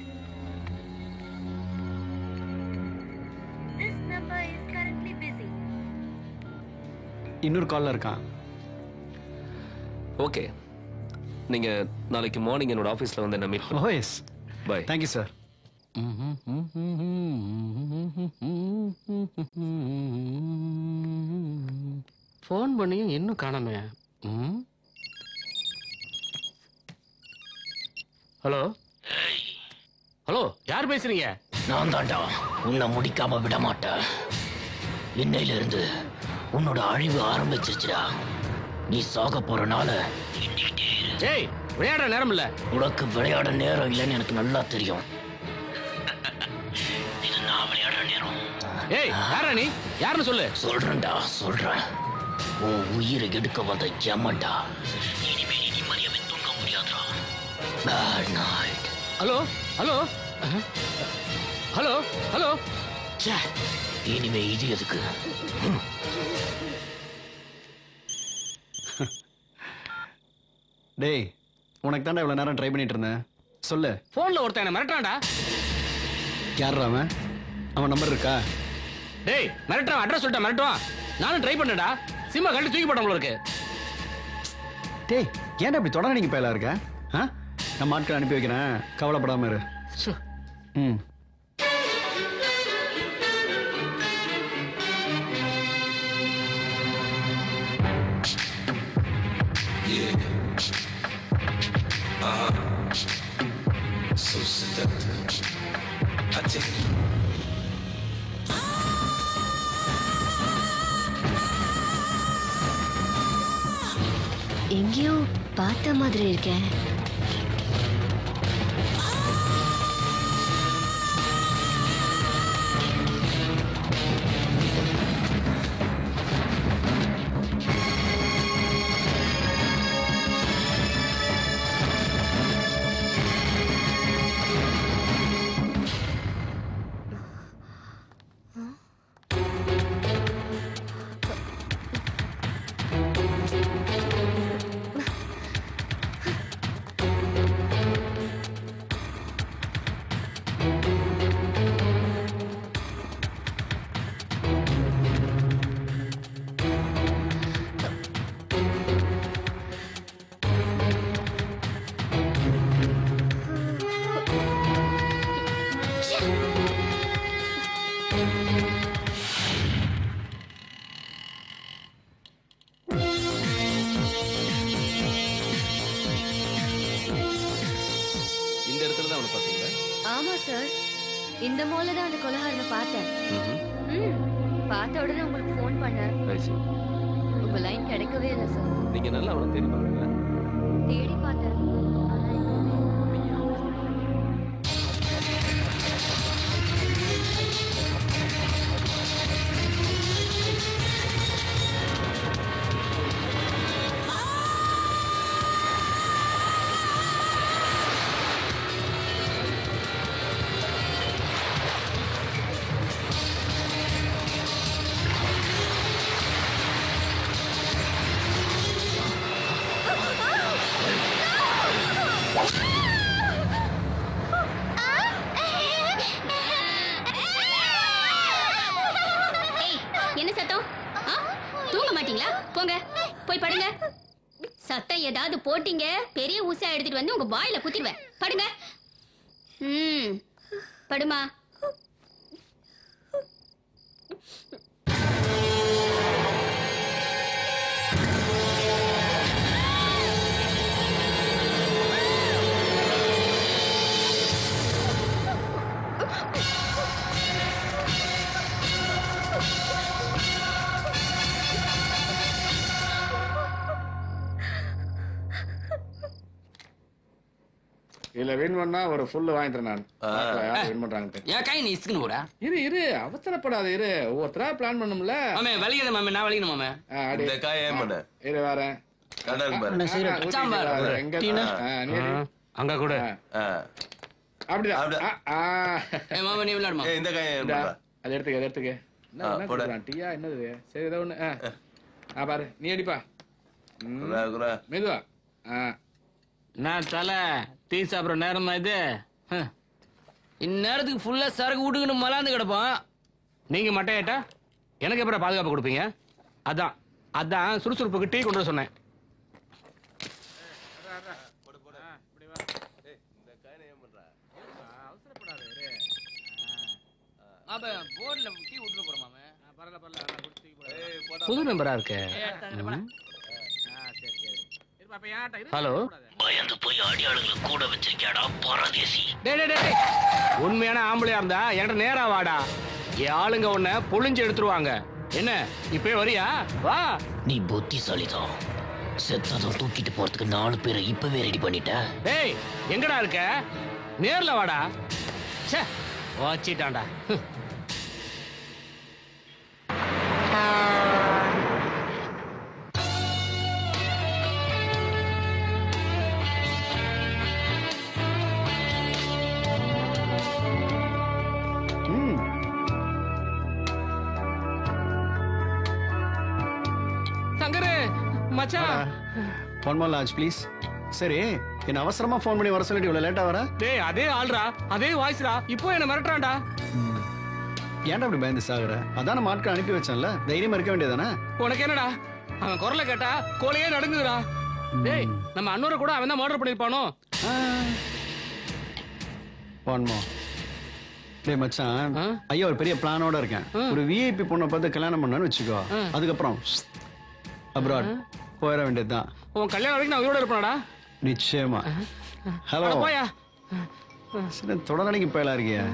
இன்னொரு கால்ல இருக்கான். ஓகே, நீங்க நாளைக்கு மார்னிங் என்னோட ஆபீஸ்ல வந்து என்ன மீட் பண்ணுங்க. Oh yes, bye. Thank you sir. Phone பண்ணியும் இன்னும் காணாமே. ஹலோ ஹலோ, யார் பேசுறீங்க? நான் தாண்டா உன்னை முடிக்காம விட மாட்டேன். இன்னையில இருந்து உன்னோட அழிவு ஆரம்பிச்சிருச்சுடா. நீ சாக போறனால ஏய், விளையாடுற நேரம் இல்ல. உனக்கு விளையாட நேரம் இல்லைன்னு எனக்கு நல்லா தெரியும். இது நான் விளையாடுற நேரம். ஏய், யாரா நீ? யாருன்னு சொல்லு. சொல்றேன்டா, சொல்றேன். உன் உயிரை எடுக்க வந்த யமன்டா. இனிமே நீ நிம்மதியாவே தூங்க முடியாதுடா. Bad night. Hello hello hello hello. இனிமே இது எதுக்கு? டேய், உனக்கு தாண்டா இவ்வளவு நேரம் ட்ரை பண்ணிட்டு இருந்தேன். சொல்லு. போன்ல ஒருத்தன் என்ன மிரட்டான்டா. யாரா அவன்? அவன் நம்பர் இருக்கா? டேய், மிரட்டான். அட்ரஸ் சொல்லிட்டா மிரட்டுவான். நானும் ட்ரை பண்ணடா. சிம்மா கழட்டி தூக்கி போட்டோம் உங்களுக்கு. டேய், ஏன்டா இப்படி தொடர நீங்க பேலா இருக்க? நம்ம ஆட்கள் அனுப்பி வைக்கிறேன், கவலைப்படாம இரு. ம். So seductive. I take it. எங்கேயோ பார்த்த மாதிரி இருக்கேன். ஆமா சார், இந்த மால்ல தான் அந்த கொலைகாரனை பார்த்தேன். பார்த்த உடனே உங்களுக்கு ஃபோன் பண்ணேன். உங்க லைன் கிடைக்கவே இல்லை சார். நீங்க நல்லா அவனை தேடி பாருங்க. தேடி பார்த்தேன். என்ன சத்தம்? தூங்க மாட்டீங்களா? போங்க போய் படுங்க. சத்தம் ஏதாவது போட்டீங்க பெரிய ஊசியா எடுத்துட்டு வந்து உங்க வாயில குத்திடுவேன். படுங்க. படுமா. இல்ல வின் பண்ணா ஒரு ஃபுல் வாங்கி தரேன் நான். யார் வின் பண்றாங்க? ஏன் கை நீ இஸ்குன்னு போறா? இரு அவசரப்படாத இரு. ஒவ்வொருத்தரா பிளான் பண்ணும்ல. மாமே வலிக்குது மாமே, நான் வலிக்கணும் மாமே. இந்த காய் ஏன் பண்ண? இரு வரேன். கடாங்க பாரு. சாம்பார். எங்க டீனா? நீ அங்க கூட. அப்படிதான். ஏய் மாமா நீ விளையாடுமா? இந்த காய் ஏன் பண்ற? அதை எடுத்துக்க. என்ன போடுறான்? டீயா என்னது? சரி ஏதோ ஒண்ணு. பாரு நீ அடிப்பா. மெதுவா. நான் தலை டீ சாப்பிட்ற நேரமா இது? இந்நேரத்துக்கு ஃபுல்லா சரக்கு விட்டுக்கணும் மலாந்து கிடப்போம். நீங்க மட்டும் ஏட்டா எனக்கு எப்பறம் பாதுகாப்பு கொடுப்பீங்க? அதான் சுறுசுறுப்புக்கு டீ கொண்டு வர சொன்னேன். புது நம்பரா இருக்கு. ஹலோ, பயந்து போய் அடியாளுங்களை கூட வச்சிருக்கியாடா பரதேசி. உண்மையான ஆம்பளையா இருந்தா என்கிட்ட நேரா வாடா. என் ஆளுங்க உன்னை புழிஞ்சு எடுத்துருவாங்க. என்ன இப்ப வரியா? வா. நீ புத்திசாலிதான். செத்ததும் தூக்கிட்டு போறதுக்கு 4 பேரை இப்பவே ரெடி பண்ணிட்ட. டேய் எங்கடா இருக்க? நேர்ல வாடா. ச்சே வாச்சிட்டான்டா. One more large please. சரி, என்ன அவசரமா ஃபோன் பண்ணி வர சொல்லிட்டு இவ்வளவு லேட்டா வர? டேய் அதே ஆள்ரா, அதே வாய்ஸ்ரா. இப்போ என்ன மிரட்டறான்டா. ஏன்டா அப்படி பயந்து சாகுற? அதான் நம்ம ஆட்கள் அனுப்பி வச்சேன்ல, தைரியமா இருக்க வேண்டியதானே? உனக்கு என்னடா? அவன் குரலை கேட்டா கோலையே நடுங்குதுடா. டேய் நம்ம அண்ணோர கூட அவன் தான் மர்டர் பண்ணிருப்பானோ? One more. டேய் மச்சான், ஐயா ஒரு பெரிய பிளானோட இருக்கேன். ஒரு விஐபி பொண்ணை பார்த்து கல்யாணம் பண்ணான்னு வச்சுக்கோ. அதுக்கப்புறம் அப்ராட் போயிட வேண்டியதுதான். உன் கல்யாணம் வரைக்கும் நான் உயிரோட இருப்பேன்டா. நிச்சயமா. ஹலோ போயா. தொடர்ந்து போயலா இருக்கியா?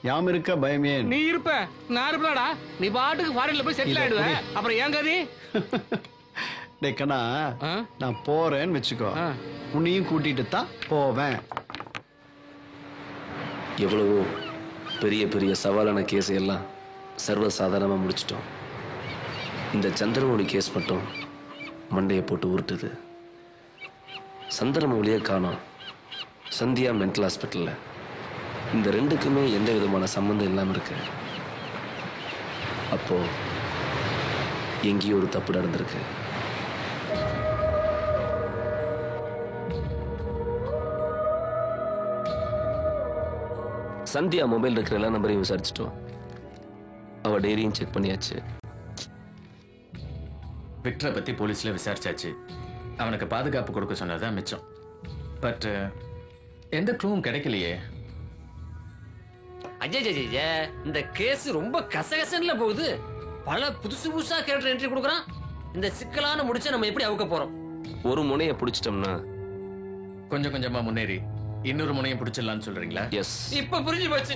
யாம் இருக்க பயமே. நீ இருப்ப, நான் இருப்பேன்டா. நீ பாட்டுக்கு ஃபாரின்ல போய் செட்டில் ஆயிடுவ. அப்புறம் ஏன் கதி? டேய் கண்ணா நான் போறேன்னு வச்சுக்கோ உன்னையும் கூட்டிட்டு தான் போவேன். எவ்வளவோ பெரிய பெரிய சவாலான கேஸ் எல்லாம் சர்வசாதாரணமாக முடிச்சிட்டோம். இந்த சந்திரமௌழி கேஸ் மட்டும் மண்டையை போட்டு உருட்டுது. சந்திரமௌழியே காணோம். சந்தியா மென்டல் ஹாஸ்பிட்டலில். இந்த ரெண்டுக்குமே எந்த விதமான சம்மந்தம் இல்லாமல் இருக்கு. அப்போ எங்கேயோ ஒரு தப்பு நடந்திருக்கு. சந்தியா மொபைல் இருக்கிற எல்லா நம்பரையும் விசாரிச்சிட்டோம். அவ டைரியும் செக் பண்ணியாச்சு. விக்டரை பத்தி போலீஸ்ல விசாரிச்சாச்சு. அவனுக்கு பாதுகாப்பு கொடுக்க சொன்னதான் மிச்சம். பட் எந்த க்ளூவும் கிடைக்கலையே. அஜய் இந்த கேஸ் ரொம்ப கசகசன்ல போகுது. பல புதுசு புதுசா கேரக்டர் என்ட்ரி கொடுக்குறான். இந்த சிக்கலான முடிச்ச நம்ம எப்படி அவுக்க போறோம்? ஒரு முனையை பிடிச்சிட்டோம்னா கொஞ்சம் கொஞ்சமா முன்னேறி இன்னொரு முனையும் பிடிச்சிடலாம்னு சொல்றீங்களா? எஸ். இப்ப புரிஞ்சு போச்சு.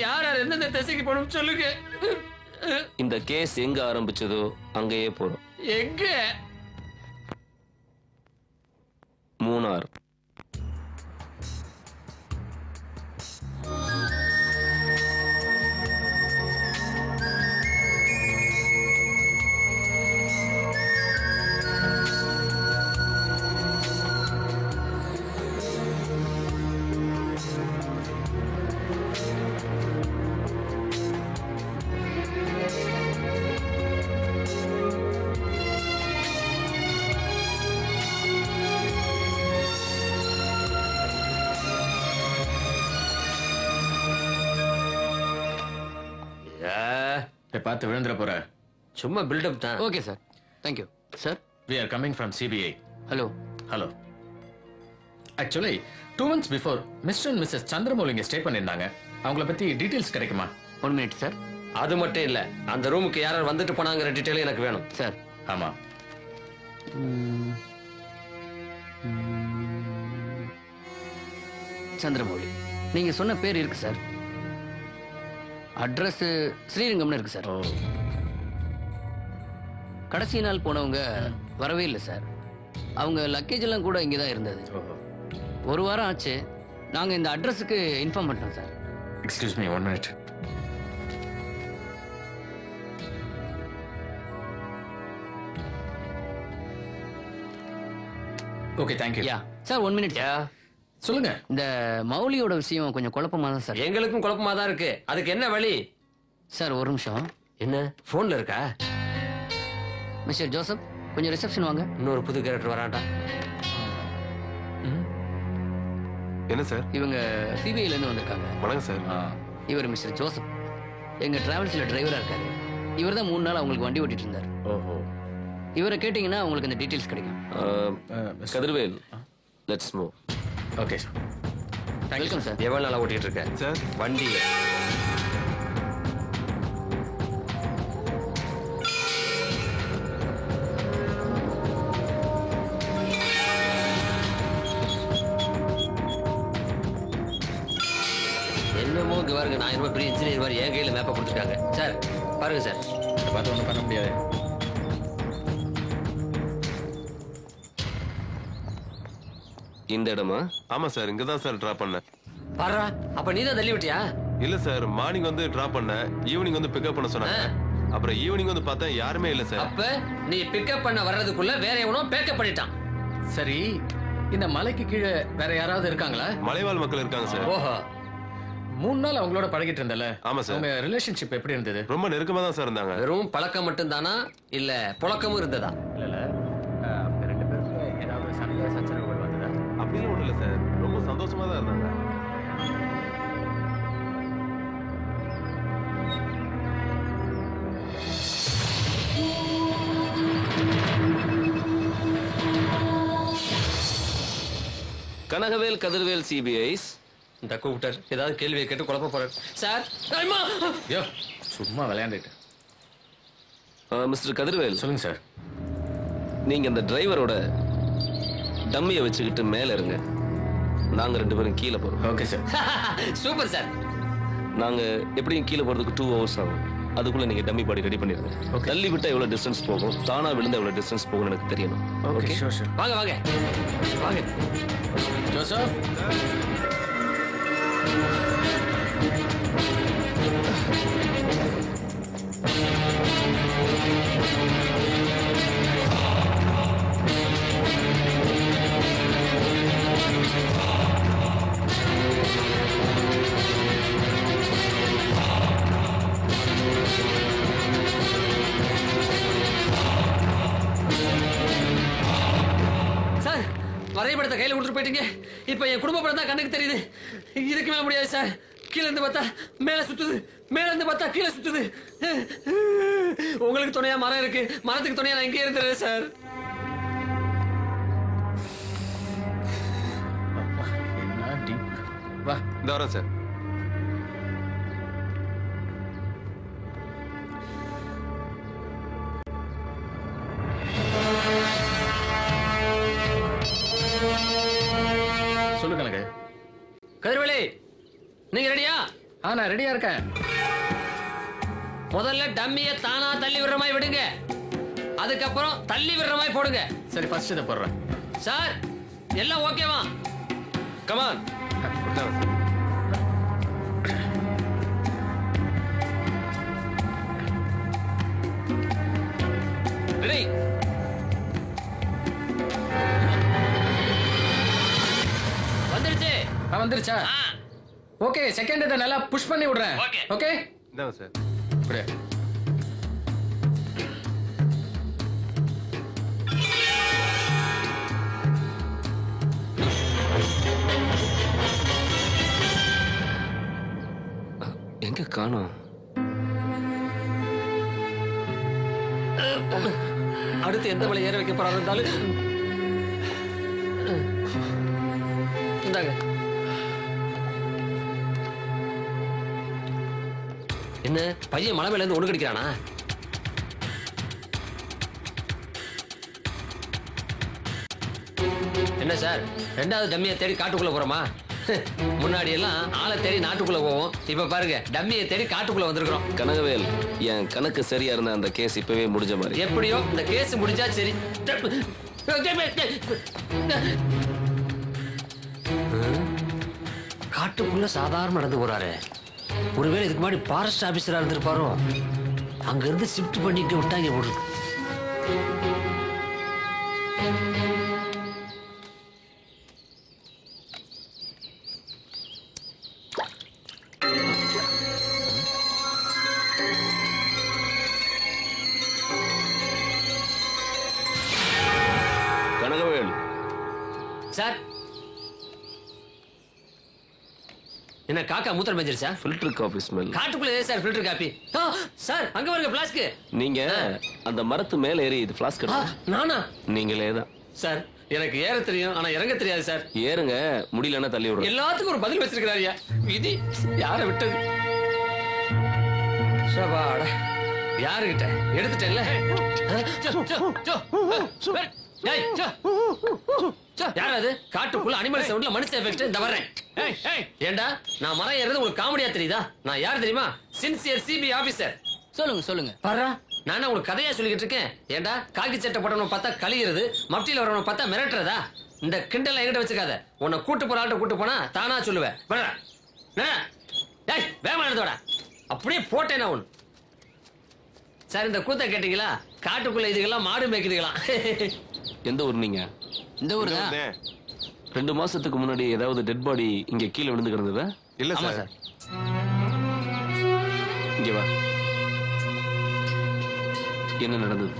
யார் யார் எந்தெந்த திசைக்கு போகணும் சொல்லுங்க. இந்த கேஸ் எங்க ஆரம்பிச்சதோ அங்கேயே போறோம். எங்க? மூணார். பார்த்து விழுந்துற போற. சும்மா பில்டப் தான். Okay sir. Thank you sir. We are coming from CBI. Hello. Hello. Actually 2 months before Mr. and Mrs. Chandramouli இங்க ஸ்டே பண்ணிருந்தாங்க. அவங்கள பத்தி டீடைல்ஸ் கிடைக்குமா? 1 minute சார். அது மட்டும் இல்ல, அந்த ரூமுக்கு யாரார் வந்துட்டு போனாங்கற டீடைல் எனக்கு வேணும் சார். ஆமா. சந்திரமௌழி நீங்க சொன்ன பேர் இருக்கு சார். அட்ரஸ் ஸ்ரீரங்கம்னு இருக்கு சார். கடைசி நாள் போனவங்க வரவே இல்லை சார். அவங்க லக்கேஜ் எல்லாம் கூட இங்கே தான் இருந்தது. 1 வாரம் ஆச்சு. நாங்கள் இந்த அட்ரஸுக்கு இன்ஃபார்ம் பண்ணிட்டோம் sir. Excuse me 1 minute. Okay thank you. Yeah sir 1 minute. சொல்லுங்க. இந்த மௌலியோட விஷயம் கொஞ்சம் குழப்பமா தான் சார். எங்களுக்கும் குழப்பமா தான் இருக்கு. அதுக்கு என்ன வழி? சார் ஒரு நிமிஷம். என்ன போன்ல இருக்கா? மிஸ்டர் ஜோசப் கொஞ்சம் ரிசப்ஷன் வாங்க. இன்னொரு புது கேரக்டர் வரான்டா. என்ன சார்? இவங்க சிபிஐல இருந்து வந்திருக்காங்க. வணக்கம் சார். இவர் மிஸ்டர் ஜோசப் எங்க டிராவல்ஸ்ல டிரைவரா இருக்காரு. இவர் தான் 3 நாள் அவங்களுக்கு வண்டி ஓட்டிட்டு இருந்தார். ஓஹோ. இவரை கேட்டீங்கன்னா உங்களுக்கு இந்த டீடைல்ஸ் கிடைக்கும். Kathirvel, let's move. Okay sir. Welcome sir. எவ்வளவு நாளா ஓட்டிட்டு இருக்க சார்? வண்டியில. என்னமோ இங்க பாருங்க, நான் ரொம்ப பெரிய இன்ஜினியர் மாதிரி என் கையில மேப்பை கொடுத்துருக்காங்க. சார் பாருங்க சார். பார்த்து ஒன்றும் பண்ண முடியாது. இந்த இடமா? ஆமா சார், இங்க தான் சார் டிராப் பண்ணேன். பாரா, அப்ப நீ தான் தள்ளி விட்டியா? இல்ல சார், மார்னிங் வந்து டிராப் பண்ணேன், ஈவினிங் வந்து பிக்கப் பண்ண சொன்னாங்க. அப்புறம் ஈவினிங் வந்து பார்த்தா யாருமே இல்ல சார். அப்ப நீ பிக்கப் பண்ண வர்றதுக்குள்ள வேற எவனோ பேக்கப் பண்ணிட்டான். சரி, இந்த மலைக்கு கீழே வேற யாராவது இருக்காங்களா? மலைவாழ் மக்கள் இருக்காங்க சார். ஓஹோ. 3 நாள் அவங்களோட பழகிட்டு இருந்தல? ஆமா சார். உங்க ரிலேஷன்ஷிப் எப்படி இருந்தது? ரொம்ப நெருக்கமா தான் சார் இருந்தாங்க. வெறும் பழக்கம் மட்டும் தானா இல்ல புழக்கமும் இருந்ததா? இல்ல அவங்க 2 பேருக்குள்ள ஏதாவது சண்டை சச்சரவுகள் வந்ததா? அப்படிலாம் ஒண்ணும் இல்ல சார், ரொம்ப சந்தோஷமா தான் இருந்தாங்க. கனகவேல், கதிர்வேல், சிபிஐஸ். இந்த கூப்பிட்டார், ஏதாவது கேள்வியை கேட்டு குழப்ப போறார். சார் யோ, சும்மா விளையாண்டுட்டு. மிஸ்டர் கதிர்வேல். சொல்லுங்க சார். நீங்க அந்த டிரைவரோட டம்மியை வச்சுக்கிட்டு மேல இருங்க. நாங்க 2 பேரும் கீழே போறோம். Okay sir. Super sir. நாங்க எப்படியும் கீழே போறதுக்கு 2 hours ஆகும். அதுக்குள்ள நீங்க டம்மி பாடி ரெடி பண்ணிருங்க. தள்ளி விட்டா எவ்வளவு டிஸ்டன்ஸ் போகும், தானா விழுந்தா எவ்வளவு டிஸ்டன்ஸ் போகும்னு எனக்கு தெரியணும். Okay sure sure. வாங்க வாங்க வாங்க. ஜோசப் சார், வரைபடத்தை கையில கொடுத்துட்டு போயிட்டீங்க. இப்ப என் குடும்ப படம் தான் கண்ணுக்கு தெரியுது. இதுக்கு மேல முடியாது சார். கீழ இருந்து பார்த்தா மேல சுத்துது, மேல இருந்து பார்த்தா கீழே சுத்துது. உங்களுக்கு துணையா மரம் இருக்கு, மரத்துக்கு துணையா நான் இங்கே இருந்துறேன் சார். வா இந்த வரேன் சார். சொல்லு கணக்கு. கதிர்வேலி, நீங்க ரெடியா? நான் ரெடியா இருக்கேன். முதல்ல டம்மிய தானா தள்ளி விடுற மாதிரி விடுங்க, அதுக்கப்புறம் தள்ளி விடுற மாதிரி போடுங்க. சரி, ஃபர்ஸ்ட் இதை போடுறேன். சார், எல்லாம் ஓகேவா? கமான். ரெடி. வந்துருச்சு. வந்துருச்சா? ஓகே, செகண்ட் இதை நல்லா புஷ் பண்ணி விடுறேன். ஓகே இந்தாங்க சார். அப்படியே எங்க காணோம்? அடுத்து எந்த மலை ஏற வைக்க போறாரு இருந்தாலும் இந்தாங்க. என்ன பையன் மலை மேல இருந்து ஒண்ணு கிடைக்கிறானா? என்ன சார், ரெண்டாவது டம்மியை தேடி காட்டுக்குள்ள போறோமா? முன்னாடி எல்லாம் ஆளை தேடி நாட்டுக்குள்ள போவோம், இப்ப பாருங்க டம்மியை தேடி காட்டுக்குள்ள வந்திருக்கிறோம். கனகவேல், என் கணக்கு சரியா இருந்த அந்த கேஸ் இப்பவே முடிஞ்ச மாதிரி. எப்படியோ இந்த கேஸ் முடிஞ்சா சரி. காட்டுக்குள்ள சாதாரண நடந்து போறாரு. ஒருவேளை இதுக்கு முன்னாடி ஃபாரஸ்ட் ஆபீசரா இருந்திருப்பாரோ, அங்க இருந்து ஷிஃப்ட் பண்ணிட்டு விட்டாங்க போடு. கனகவேல் சார், என்ன காக்கா மூத்திரம் மேஞ்சிருச்சா? Filter coffee smell. காட்டுக்குள்ள ஏன் சார் ஃபில்டர் காப்பி? சார், அங்க வருங்க ஃப்ளாஸ்க். நீங்க அந்த மரத்து மேல ஏறி இது ஃப்ளாஸ்க் எடுங்க. நானா? நீங்களே தான் சார். எனக்கு ஏற தெரியும், ஆனா இறங்க தெரியாது சார். ஏறுங்க, முடியலன்னா தள்ளி விடுங்க. எல்லாத்துக்கும் ஒரு பதில் வச்சிருக்கிறாரியா. விதி யார விட்டது? சபாட யாருகிட்ட எடுத்துட்டேன்ல. யாராவது காட்டுக்குள்ள அனிமல் சவுண்ட்ல மனுஷ எஃபெக்ட். இந்த வர்றேன். ஏண்டா, நான் மரம் ஏறது உங்களுக்கு காமெடியா தெரியுதா? நான் யார் தெரியுமா? Sincere CB officer. சொல்லுங்க சொல்லுங்க. பாரா, நான் உங்களுக்கு கதையா சொல்லிக்கிட்டு இருக்கேன். ஏண்டா, காக்கி சட்டை போட்டவன பார்த்தா கலிகிறது, மப்டியில வரவன பார்த்தா மிரட்டுறதா? இந்த கிண்டல் என்கிட்ட வச்சுக்காத. உன்னை கூட்டு போற ஆள்கிட்ட கூட்டு போனா தானா சொல்லுவேன். வேகமா எடுத்தோட அப்படியே போட்டேன் நான். சார், இந்த கூத்த கேட்டீங்களா? காட்டுக்குள்ள இதுக்கெல்லாம் மாடு மேய்க்குதுக்கலாம். எந்த ஊர் நீங்க? இந்த ஊர் தான். 2 மாசத்துக்கு முன்னாடி ஏதாவது டெட் பாடி இங்க கீழே விழுந்து கிடந்ததா? இல்ல சார். இங்க வா. என்ன நடந்தது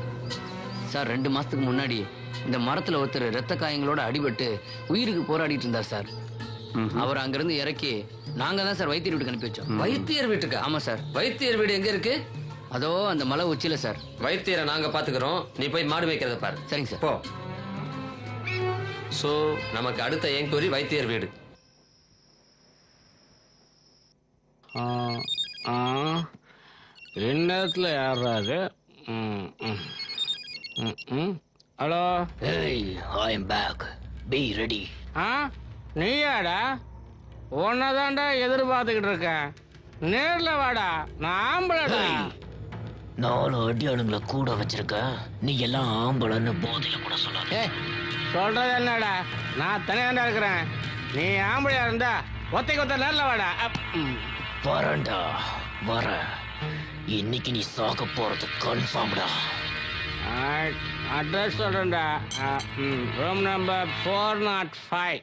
சார்? 2 மாசத்துக்கு முன்னாடி இந்த மரத்துல ஒருத்தர் ரத்த காயங்களோட அடிபட்டு உயிருக்கு போராடிட்டு இருந்தார் சார். அவர் அங்கிருந்து இறக்கி நாங்க தான் சார் வைத்தியர் வீட்டுக்கு அனுப்பி வச்சோம். வைத்தியர் வீட்டுக்கு? ஆமா சார். வைத்தியர் வீடு எங்க இருக்கு? அதோ அந்த மலை உச்சியில சார். வைத்தியரை நாங்க பாத்துக்கிறோம், நீ போய் மாடு மேய்க்கிறத பாரு. சரிங்க சார். போ. சோ நமக்கு அடுத்த என்கொயரி வைத்தியர் வீடு. ரெண்டத்துல யாராது? Hello. Hey, I am back. Be ready. நீயாடா? உன்னதான்டா எதிர்பார்த்துக்கிட்டு இருக்கேன். நேர்ல வாடா, நான் ஆம்பளடா. 4 அடி ஆளுங்களை கூட வச்சிருக்க, நீ எல்லாம் ஆம்பளன்னு போதையில கூட சொல்லாத. சொல்றது என்னடா, நான் தனியாண்டா இருக்கிறேன். நீ ஆம்பளையா இருந்தா ஒத்த நேர்ல வாடா. வரண்டா, வர. இன்னைக்கு நீ சாக போறது கன்ஃபார்ம்டா. அட்ரஸ் சொல்றேன்டா. Room number 405.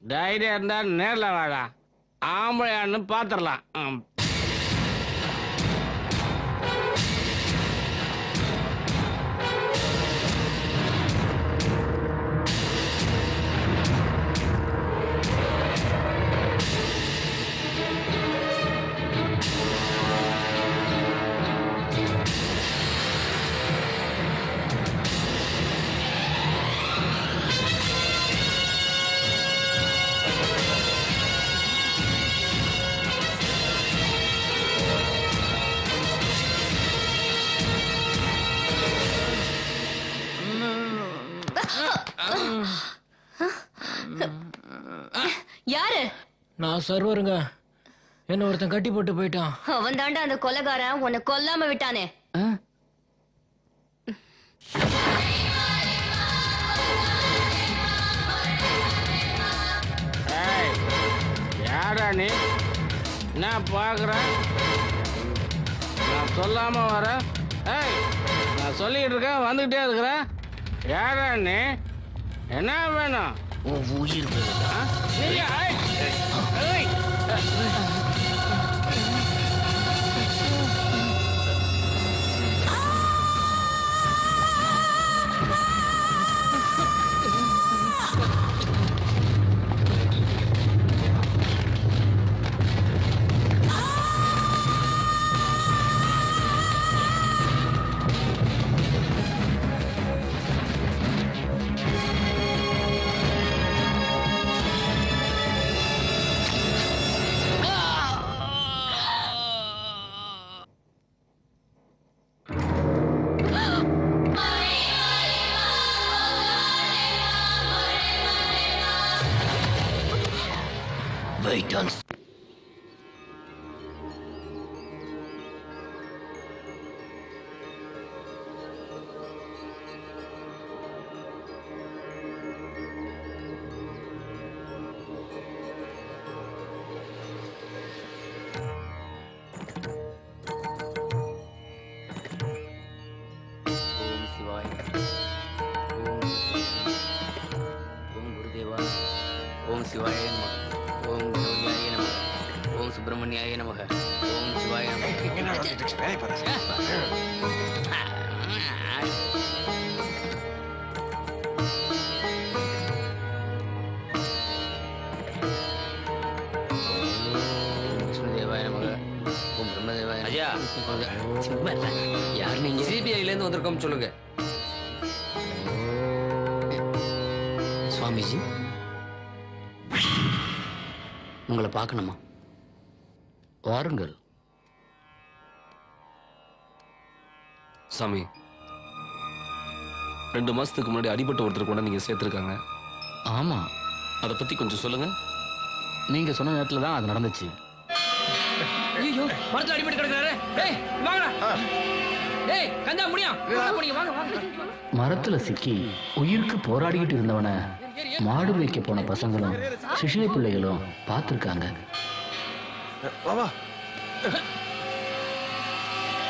தைரியம் இருந்தா நேர்ல வாடா, ஆம்பளையான்னு பாத்துடலாம். யாரு? நான் சர்வருங்க. என்ன ஒருத்தன் கட்டி போட்டு போயிட்டான். அவன் தாண்டா அந்த கொலைகாரன், உன்னை கொல்லாம விட்டானே. யாரா நீ? நான் பாக்குறேன், நான் சொல்லாம வரேன். நான் சொல்லிட்டு இருக்கேன், வந்துகிட்டே இருக்கிறேன். யாரா நீ? என்ன வேணும்? உயிர் Wait on. ஓம் சிவாய நமः. ஓம் கௌரியாய நமः. ஓம் சுப்பிரமணியாய நமः. ஓம் சிவாய விஷ்ணுதேவாய நமः. ஓம் பிரம்மதேவாய. ஐயா, யார் நீங்க? சிபிஐல இருந்து வந்திருக்கோம், சொல்லுங்க. சுவாமிஜி, உங்களை பார்க்கணுமா? வாருங்கள். சாமி, 2 மாசத்துக்கு முன்னாடி அடிபட்ட ஒருத்தர் கூட நீங்க சேர்த்திருக்காங்க. ஆமா, அதை பத்தி கொஞ்சம் சொல்லுங்க. நீங்க சொன்ன நேரத்துல தான் அது நடந்துச்சு. ஐயோ, மரத்துல அடிபட்டு கிடக்குறாரு. டேய் வாங்கடா. டேய் கஞ்சா முடியும். வாங்க வாங்க. மரத்துல சிக்கி உயிருக்கு போராடிக்கிட்டு இருந்தவனை மாடு மேய்க்க போன பசங்களும் சிஷிய பிள்ளைகளும் பார்த்திருக்காங்க.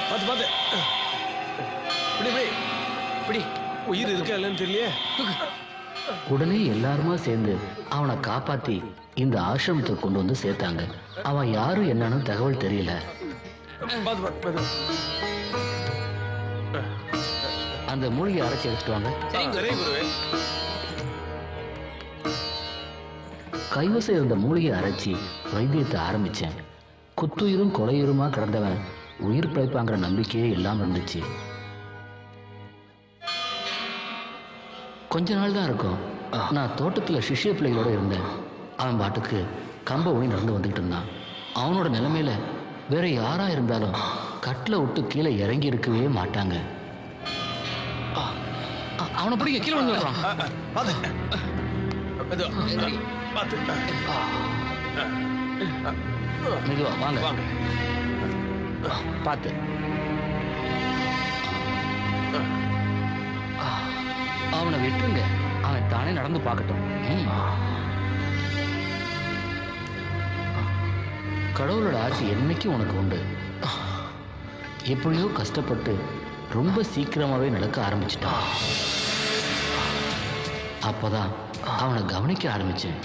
பாத்து பாத்து இப்படி உயிர் இருக்கா இல்லைன்னு தெரியலையே. உடனே எல்லாருமா சேர்ந்து அவனை காப்பாத்தி இந்த ஆசிரமத்துக்கு கொண்டு வந்து சேர்த்தாங்க. அவன் யாரு என்னன்னு தகவல் தெரியல. அந்த மூலிகை அரைச்சி எடுத்துட்டு வாங்க. கைவசம் இருந்த மூலிகை அரைச்சி வைத்தியத்தை ஆரம்பிச்சேன். குத்துயிரும் கொலையுருமா கிடந்தவன் உயிர் பிழைப்பாங்கிற நம்பிக்கையே இல்லாம இருந்துச்சு. கொஞ்ச நாள் தான் இருக்கும். நான் தோட்டத்துல சிஷ்ய பிள்ளைகளோட இருந்தேன். அவன் பாட்டுக்கு கம்ப ஊனி நடந்து வந்துகிட்டு இருந்தான். அவனோட நிலைமையில வேற யாரா இருந்தாலும் கட்டில விட்டு கீழே இறங்கி இருக்கவே மாட்டாங்க. அவனை பிடிக்க கீழே வந்து மெதுவா வாங்க வாங்க. பார்த்து. அவனை விட்டுருங்க, அவன் தானே நடந்து பார்க்கட்டும். கடவுளோட ஆட்சி என்னைக்கும் உனக்கு உண்டு. எப்படியோ கஷ்டப்பட்டு ரொம்ப சீக்கிரமாவே நடக்க ஆரம்பிச்சிட்டான். அப்பதான் அவனை கவனிக்க ஆரம்பிச்சேன்.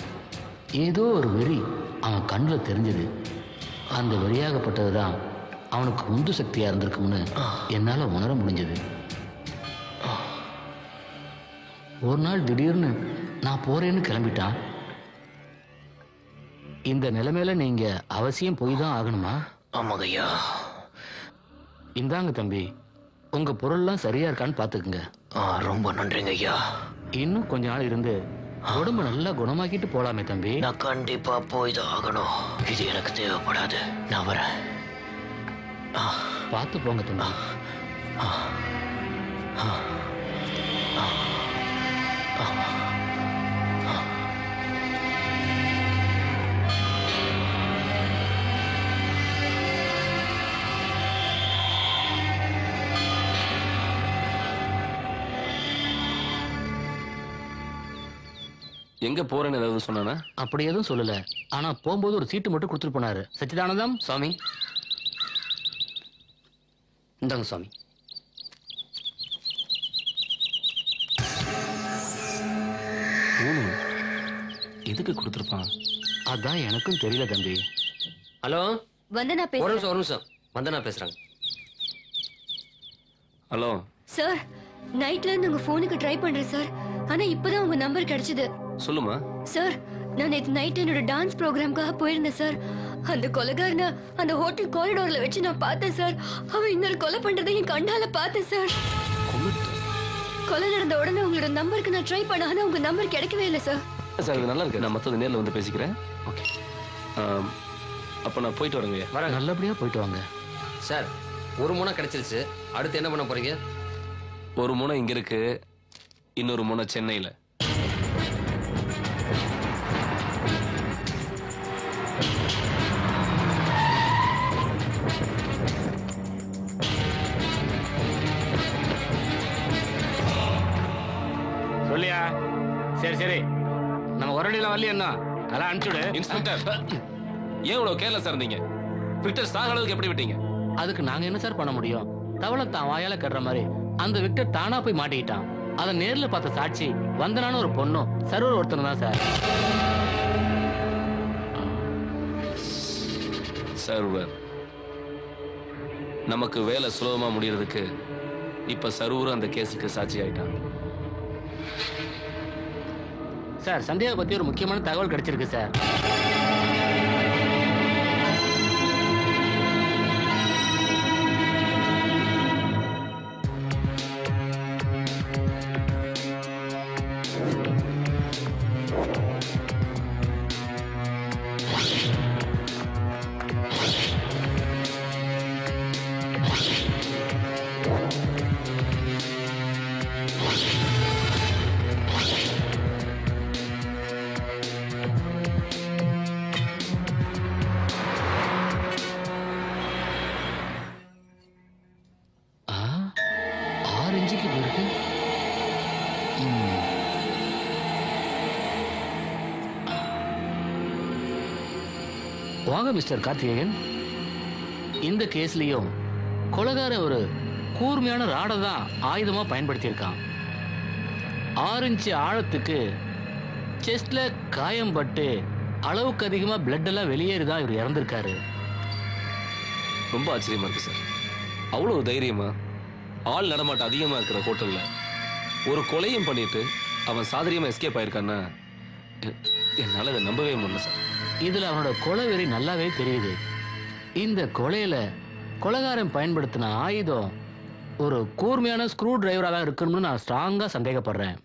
ஏதோ ஒரு வெறி அவன் கண்ணில் தெரிஞ்சது. அந்த வெறியாகப்பட்டதுதான் அவனுக்கு உந்து சக்தியா இருந்திருக்கும்னு என்னால உணர முடிஞ்சது. ஒரு நாள் திடீர்னு நான் போறேன்னு கிளம்பிட்டான். இந்த நிலைமையில நீங்க அவசியம் போய் தான் ஆகணுமா? ஆமாங்கய்யா. இந்தாங்க தம்பி, உங்க பொருள்லாம் சரியா இருக்கான்னு பாத்துக்குங்க. ரொம்ப நன்றிங்க ஐயா. இன்னும் கொஞ்ச நாள் இருந்து உடம்பு நல்லா குணமாக்கிட்டு போலாமே தம்பி. நான் கண்டிப்பா போய் தான் ஆகணும். இது எனக்கு தேவைப்படாது. நான் வரேன். பார்த்து போங்க தம்பி. எங்க போறேன்னு ஏதாவது சொன்னானா? அப்படி எதுவும் சொல்லல. ஆனா போகும்போது ஒரு சீட்டு மட்டும் கொடுத்துட்டு போனாரு. சச்சிதானந்தம் சுவாமி, இந்தாங்க சுவாமி. எதுக்கு கொடுத்துருப்பான்? அதான் எனக்கும் தெரியல தம்பி. ஹலோ, வந்தனா ஒரு பேசுறேன். நிமிஷம் வந்தனா பேசுறாங்க. ஹலோ சார், நைட்ல இருந்து உங்க போனுக்கு ட்ரை பண்றேன் சார். ஆனா இப்பதான் உங்க நம்பர் கிடைச்சது. சொல்லுமா. சார், நான் நேத்து நைட் என்னோட டான்ஸ் ப்ரோக்ராம்காக போயிருந்தேன் சார். அந்த கொலைகாரனை அந்த ஹோட்டல் காரிடோர்ல வச்சு நான் பார்த்தேன் சார். அவன் இன்னொரு கொலை பண்றதை என் கண்ணால பார்த்தேன் சார். கொலை நடந்த உடனே உங்களோட நம்பருக்கு நான் ட்ரை பண்ண, ஆனா உங்க நம்பர் கிடைக்கவே இல்லை சார். சார் இது நல்லா இருக்கு. நான் மற்றது நேரில் வந்து பேசிக்கிறேன். ஓகே, அப்போ நான் போயிட்டு வரேங்க. வரேன். நல்லபடியா போயிட்டு வாங்க சார். ஒரு முனை கிடைச்சிருச்சு, அடுத்து என்ன பண்ண போறீங்க? ஒரு முனை இங்க இருக்கு, இன்னொரு முனை சென்னையில். சொல்லியா? சரி சரி, நம்ம ஒரடியில வரலையா? என்ன அதெல்லாம் அனுப்பிச்சுடு. இன்ஸ்பெக்டர், ஏன் இவ்வளவு கேர்லெஸ்ஸா இருந்தீங்க? விக்டர் சாக அளவுக்கு எப்படி விட்டீங்க? அதுக்கு நாங்க என்ன சார் பண்ண முடியும்? தவளை தான் வாயால கட்டுற மாதிரி அந்த விக்டர் தானா போய் மாட்டிக்கிட்டான். அதை நேர்ல பார்த்த சாட்சி வந்தனான ஒரு பொண்ணும் சர்வர் ஒருத்தனும் தான் சார். சர்வர் நமக்கு வேலை சுலபமா முடியறதுக்கு இப்ப சர்வரும் அந்த கேஸுக்கு சாட்சி ஆயிட்டான். சார், சந்தேக பத்தி ஒரு முக்கியமான தகவல் கிடைச்சிருக்கு சார். வாங்க மிஸ்டர் கார்த்திகேயன். இந்த கேஸ்லயும் கொலைகாரன் ஒரு கூர்மையான ராடை தான் ஆயுதமா பயன்படுத்தியிருக்கான். 6 இன்ச்சு ஆழத்துக்கு செஸ்ட்ல காயம் பட்டு அளவுக்கு அதிகமா பிளட் எல்லாம் வெளியேறிதான் இவர் இறந்திருக்காரு. ரொம்ப ஆச்சரியமா இருக்கு சார். அவ்வளவு தைரியமா ஆள் நடமாட்டம் அதிகமா இருக்கிற ஹோட்டல்ல ஒரு கொலையும் பண்ணிட்டு அவன் சாதரியமா எஸ்கேப் ஆயிருக்கான்னா என்னால அதை நம்பவே முடியல சார். இதுல அவனோட கொலை வெறி நல்லாவே தெரியுது. இந்த கொலையில கொலைகாரன் பயன்படுத்தின ஆயுதம் ஒரு கூர்மையான ஸ்க்ரூ டிரைவரா தான் இருக்கணும்னு நான் ஸ்ட்ராங்கா சந்தேகப்படுறேன்.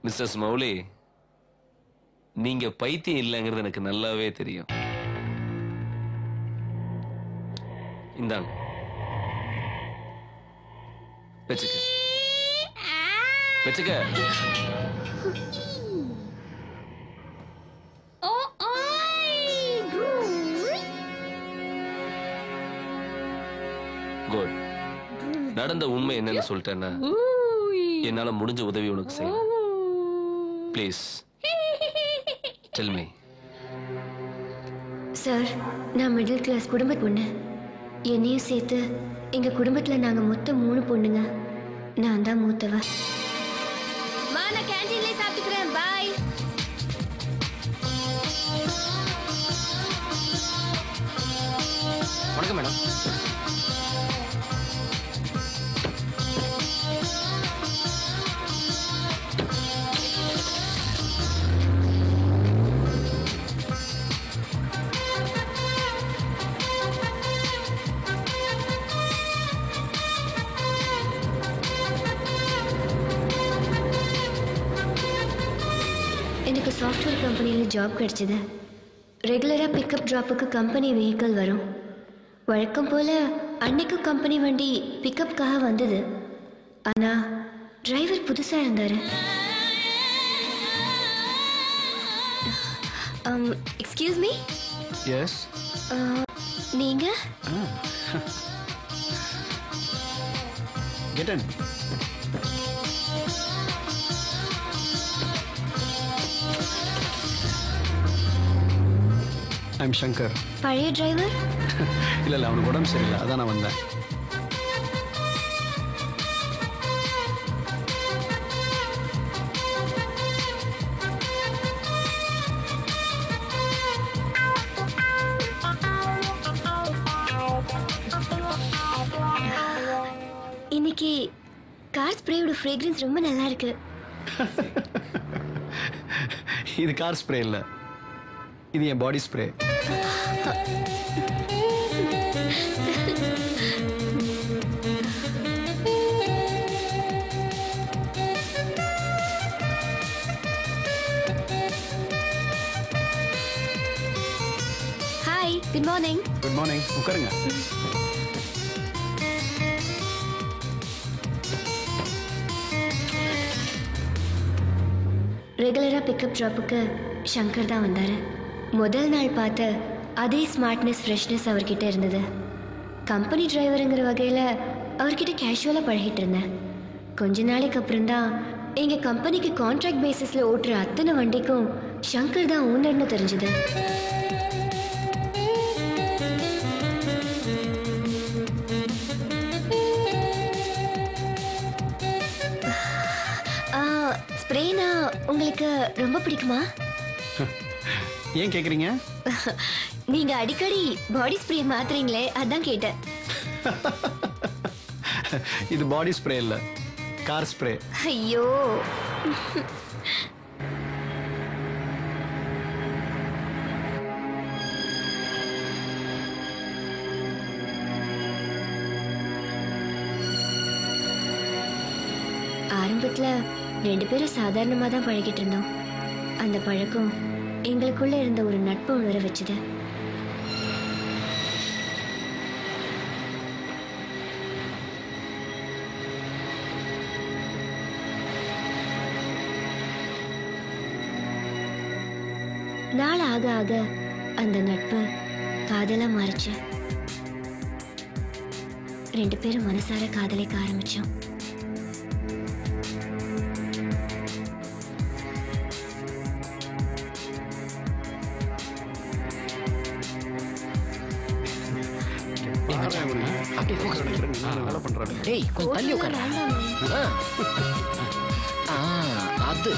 மிஸ்டர் மௌலி, நீங்க பைத்தியம் இல்லைங்கிறது எனக்கு நல்லாவே தெரியும். இந்தாங்க வச்சுக்க வச்சுக்க. குட். நடந்த உண்மை என்னன்னு சொல்லிட்டேன்னா என்னால முடிஞ்ச உதவி உனக்கு செய்ய. Please tell me. சார், நான் மிடில் கிளாஸ் குடும்ப பொண்ணு. என்னையும் சேர்த்து எங்க குடும்பத்துல நாங்க மொத்தம் 3 பொண்ணுங்க. நான் தான் மூத்தவ. நான் கேண்டீன்ல சாப்பிட்டுக்கிறேன். பாய். வணக்கம் மேடம். எனக்கு சாஃப்ட்வேர் கம்பெனியில் ஜாப் கிடைச்சது. ரெகுலராக பிக்கப் ட்ராப்புக்கு கம்பெனி வெஹிக்கிள் வரும். வழக்கம் போல் அன்னைக்கும் கம்பெனி வண்டி பிக்கப்புக்காக வந்தது. ஆனால் டிரைவர் புதுசாக இருந்தார். Excuse me. எஸ். நீங்கள் கெட் இன். ஐம் சங்கர். பழைய டிரைவர்? இல்லை இல்லை, அவனுக்கு உடம்பு சரியில்லை, அதான் நான் வந்தேன். இன்னைக்கு கார் ஸ்ப்ரேயோட ஃப்ரேக்ரன்ஸ் ரொம்ப நல்லா இருக்கு. இது கார் ஸ்ப்ரே இல்லை, இது என் body spray. Hi, good morning. Good morning. உட்காருங்க. ரெகுலராக பிக்கப் ட்ராப்புக்கு சங்கர் தான் வந்தார். முதல் நாள் பார்த்த அதே ஸ்மார்ட்னஸ், ஃப்ரெஷ்னஸ் அவர்கிட்ட இருந்தது. கம்பெனி டிரைவருங்கிற வகையில் அவர்கிட்ட கேஷுவலாக பழகிட்டு இருந்தேன். கொஞ்ச நாளைக்கு அப்புறம் தான் எங்கள் கம்பெனிக்கு கான்ட்ராக்ட் பேசிஸில் ஓட்டுற அத்தனை வண்டிக்கும் சங்கர் தான் ஓனர்னு தெரிஞ்சுது. ஸ்ப்ரேனா உங்களுக்கு ரொம்ப பிடிக்குமா? ஏன் கேக்குறீங்க? நீங்க அடிக்கடி பாடி ஸ்ப்ரே மாத்துறீங்களே, அதான் கேட்டேன். இது பாடி ஸ்ப்ரே இல்ல, கார் ஸ்ப்ரே. ஐயோ, ஆரம்பத்துல 2 பேரும் சாதாரணமா தான் பழகிட்டு இருந்தோம். அந்த பழக்கம் எங்களுக்குள்ள இருந்த ஒரு நட்பு உணர வச்சுது. நாள் ஆக ஆக அந்த நட்பு காதலா மாறிச்சு. 2 பேரும் மனசார காதலிக்க ஆரம்பிச்சோம். டேய், கொஞ்சம் தள்ளி உட்காரு. அது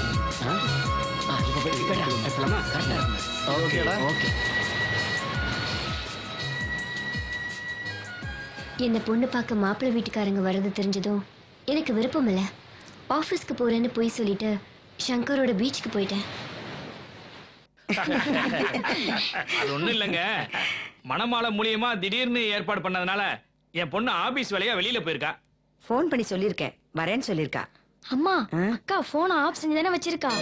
என்ன பொண்ணு பார்க்க மாப்பிள்ளை வீட்டுக்காரங்க வர்றது தெரிஞ்சதும் எனக்கு விருப்பம் இல்லை. ஆஃபீஸ்க்கு போறேன்னு போய் சொல்லிட்டு சங்கரோட பீச்சுக்கு போயிட்டேன். அது ஒண்ணும் இல்லைங்க, மணமாலை மூலியமா திடீர்னு ஏற்பாடு பண்ணதுனால என் பொண்ணு ஆபீஸ் வேலையா வெளியில போயிருக்கா. ஃபோன் பண்ணி சொல்லிருக்கேன், வரேன்னு சொல்லிருக்கா. அம்மா, அக்கா போன் ஆஃப் செஞ்சு தானே வச்சிருக்கா.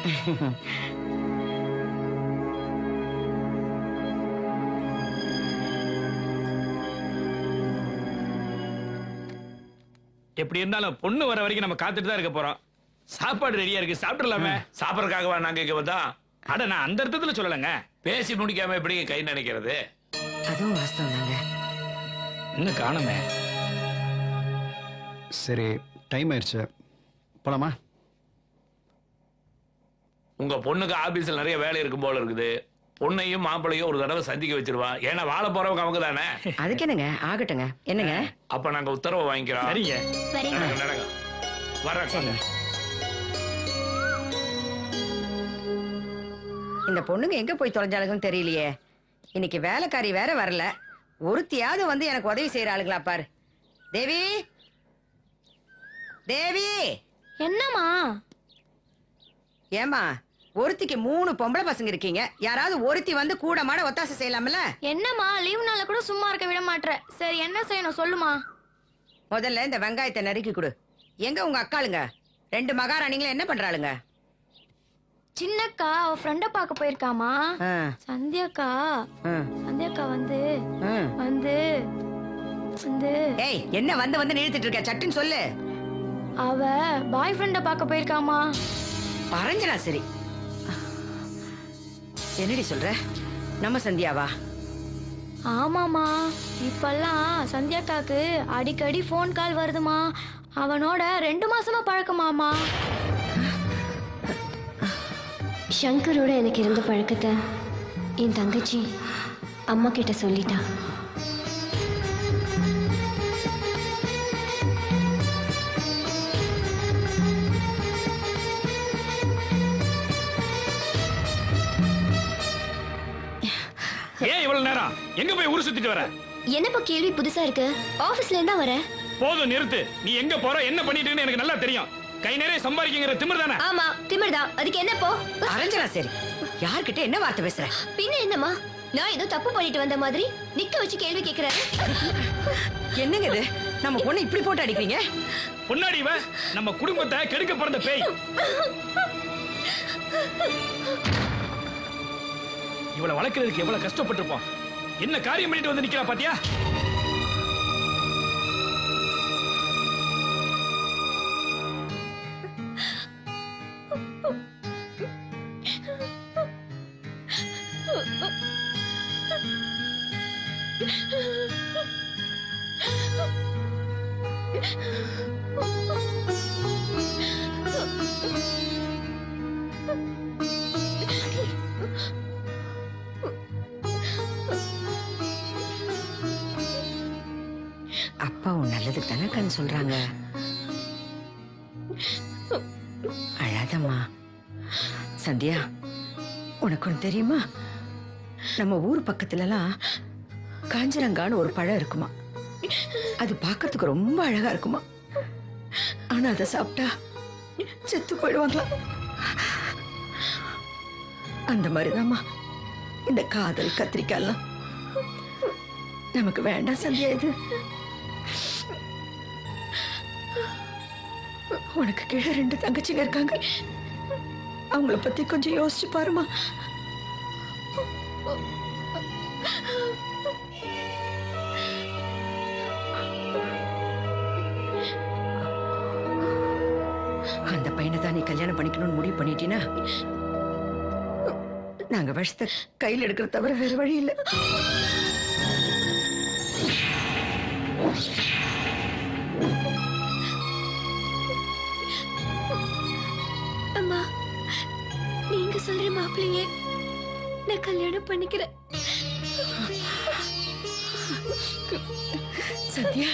எப்படி இருந்தாலும் பொண்ணு வர வரைக்கும் நம்ம காத்துட்டு தான் இருக்க போறோம். சாப்பாடு ரெடியா இருக்கு, சாப்பிடலாமே. சாப்பிடறதுக்காகவா நாங்க இங்க வந்தா? அட நான் அந்த அர்த்தத்துல சொல்லலங்க. பேசி முடிக்காம எப்படி கை நினைக்கிறது? அதுவும் வாஸ்தவம் தாங்க. இன்னும் காணுமே. சரி, டைம் ஆயிடுச்சு, போலாமா? உங்க பொண்ணுக்கு ஆபீஸ்ல நிறைய வேலை இருக்கும் போல இருக்குது. பொண்ணையும் மாப்பிளையும் ஒரு தடவை சந்திக்க வச்சிருவா. ஏன்னா வாழ போறவங்க அவங்க தானே. அதுக்கு என்னங்க, ஆகட்டுங்க. என்னங்க? அப்ப நாங்க உத்தரவு வாங்கிக்கிறோம். சரிங்க. நடங்க. வரேன். இந்த பொண்ணுங்க எங்க போய் தொலைஞ்சாளுங்கன்னு தெரியலையே. இன்னைக்கு வேலைக்காரி வேற வரல. ஒருத்தியாவது வந்து எனக்கு உதவி செய்யற ஆளுங்களா பாரு. தேவி, தேவி. என்னம்மா? ஏமா, ஒருத்திக்கு 3 பொம்பளை பசங்க இருக்கீங்க. யாராவது ஒருத்தி வந்து கூட மாட ஒத்தாசை செய்யலாம்ல? என்னம்மா, லீவ் நாள்ல கூட சும்மா இருக்க விட மாட்டேற. சரி, என்ன செய்யணும் சொல்லுமா? முதல்ல இந்த வெங்காயத்தை நறுக்கி கொடு. எங்க உங்க அக்காளுங்க? 2 மகாராணிங்களும் என்ன பண்றாளுங்க? சின்னக்கா அவ ஃப்ரெண்ட பாக்க போயிருக்காமா. சந்தியாக்கா வந்து வந்து வந்து ஏய், என்ன வந்து வந்து நிறுத்திட்டு இருக்க? சட்டுன்னு சொல்லு. அவ பாய் ஃப்ரெண்ட பாக்க போயிருக்காமா. பரஞ்சனா? சரி, என்னடி சொல்ற? நம்ம சந்தியாவா? ஆமாமா, இப்பெல்லாம் சந்தியாக்காக்கு அடிக்கடி போன் கால் வருதுமா. அவனோட 2 மாசமா பழக்கமாமா. சங்கரோட எனக்கு இருந்த பழக்கத்தை என் தங்கச்சி அம்மா கிட்ட சொல்லிட்டா. ஏன் இவ்வளவு நேரம் எங்க போய் ஊர் சுத்திட்டு வர? என்னப்பா கேள்வி புதுசா இருக்கு? ஆபீஸ்ல இருந்தா வரேன். போதும், நிறுத்து. நீ எங்க போற, என்ன பண்ணிட்டு எனக்கு நல்லா தெரியும். கை நிறைய சம்பாதிக்கிற திமிர் தானே? ஆமா, திமிர் தான். அதுக்கு என்னப்போ? அரஞ்சனா, சரி, யார்கிட்ட என்ன வார்த்தை பேசுற? பின்ன என்னம்மா, நான் ஏதோ தப்பு பண்ணிட்டு வந்த மாதிரி நிக்க வச்சு கேள்வி கேக்குறாரு. என்னங்க இது? நம்ம பொண்ணு இப்படி போட்டு அடிக்கிறீங்க? பொன்னாடி இவ நம்ம குடும்பத்தை கெடுக்க பிறந்த பேய். இவளை வளர்க்கறதுக்கு எவ்வளவு கஷ்டப்பட்டிருப்போம். என்ன காரியம் பண்ணிட்டு வந்து நிக்கிறா பாத்தியா? அப்பா உன் நல்லதுக்கு தானே கண் சொல்றாங்க. அழாதம்மா. சந்தியா, உனக்கு ஒண்ணு தெரியுமா? நம்ம ஊர் பக்கத்துலலாம் காஞ்சரங்கான்னு ஒரு பழம் இருக்குமா. அது பார்க்கறதுக்கு ரொம்ப அழகா இருக்குமா. ஆனா அதை சாப்பிட்டா செத்து போயிடுவாங்களா. அந்த மாதிரிதாம்மா இந்த காதல் கத்திரிக்காய்லாம் நமக்கு வேண்டாம் சந்தியா. இது உனக்கு கீழே 2 தங்கச்சிங்க இருக்காங்க. அவங்கள பத்தி கொஞ்சம் யோசிச்சு பாருமா. அந்த பையனை தான் நீ கல்யாணம் பண்ணிக்கணும்னு முடிவு பண்ணிட்டீனா, நாங்க விஷத்தை கையில் எடுக்கிற தவிர வேற வழி இல்லை. அம்மா, நீங்க சொல்ற மாப்பிள்ளையே நான் கல்யாணம் பண்ணிக்கிறேன். சத்யா,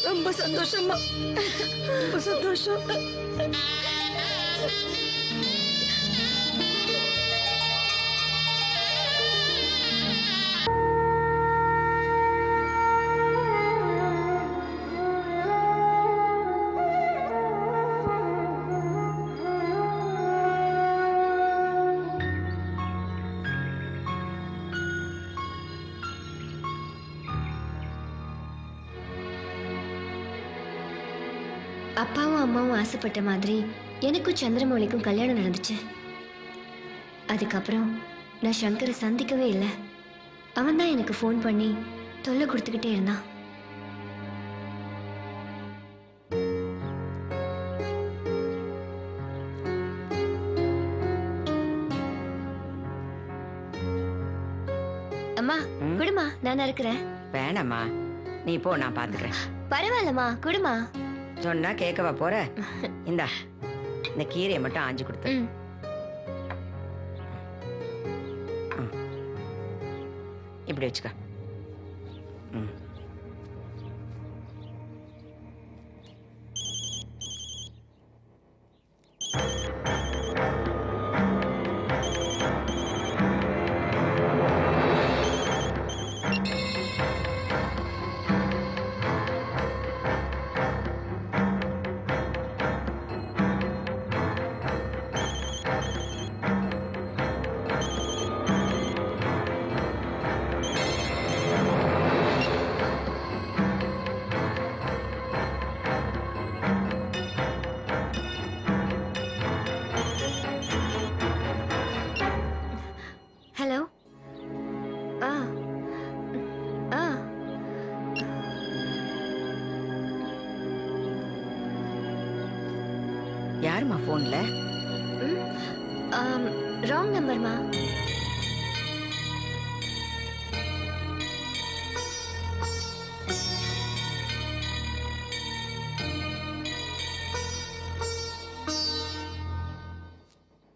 ரொம்ப சந்தோஷமா, ரொம்ப சந்தோஷம். அப்பாவும் அம்மாவும் ஆசைப்பட்ட மாதிரி எனக்கும் சந்திரமௌலிக்கும் கல்யாணம் நடந்துச்சு. அதுக்கப்புறம் நான் சங்கரை சந்திக்கவே இல்லை. அவன் தான் எனக்கு ஃபோன் பண்ணி தொல்லை கொடுத்துக்கிட்டே இருந்தான். அம்மா குடுமா, நான் இருக்கிறேன். வேணாம்மா, நீ போ, நான் பாத்துக்கிறேன். பரவாயில்லம்மா, குடுமா. சொன்னா கேட்கவா போற? இந்தா, இந்த கீரையை மட்டும் ஆஞ்சு கொடுத்து. இப்படி வச்சுக்க. ஹலோ. ஆ ஆ யாருமா போன்ல? ராங் நம்பர்மா.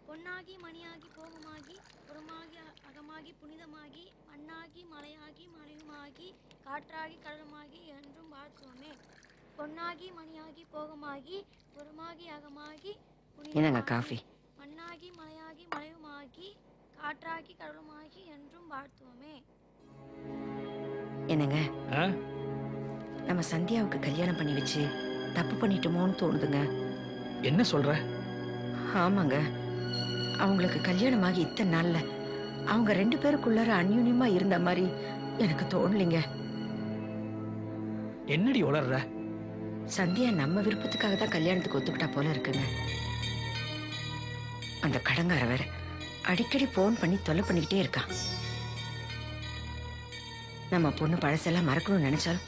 பொன்னாகி மணியாகி போகமாகி புறமாகி அகமாகி புனிதமாகி மண்ணாகி மலையாகி மலையுமாகி காற்றாகி கடலுமாகி என்றும் வாழ்த்துவோமே. பொன்னாகி மணியாகி போகமாகி புறமாகி அகமாகி என்னங்க காஃபி? மண்ணாகி மலையாகி மலையுமாகி காற்றாகி கடலுமாகி என்றும் வாழ்த்துவோமே. என்னங்க, நம்ம சந்தியாவுக்கு கல்யாணம் பண்ணி வச்சு தப்பு பண்ணிட்டோமோன்னு தோணுதுங்க. என்ன சொல்ற? ஆமாங்க, அவங்களுக்கு கல்யாணமாகி இத்தனை நாள்ல அவங்க 2 பேருக்குள்ளார அந்யூன்யமா இருந்த மாதிரி எனக்கு தோணலைங்க. என்னடி உளர்ற? சந்தியா நம்ம விருப்பத்துக்காக தான் கல்யாணத்துக்கு ஒத்துக்கிட்டா போல இருக்குங்க. அந்த கடங்கார வேற அடிக்கடி போன் பண்ணி தொல்லை பண்ணிக்கிட்டே இருக்கான். நம்ம பொண்ணு பழசெல்லாம் மறக்கணும்னு நினைச்சாலும்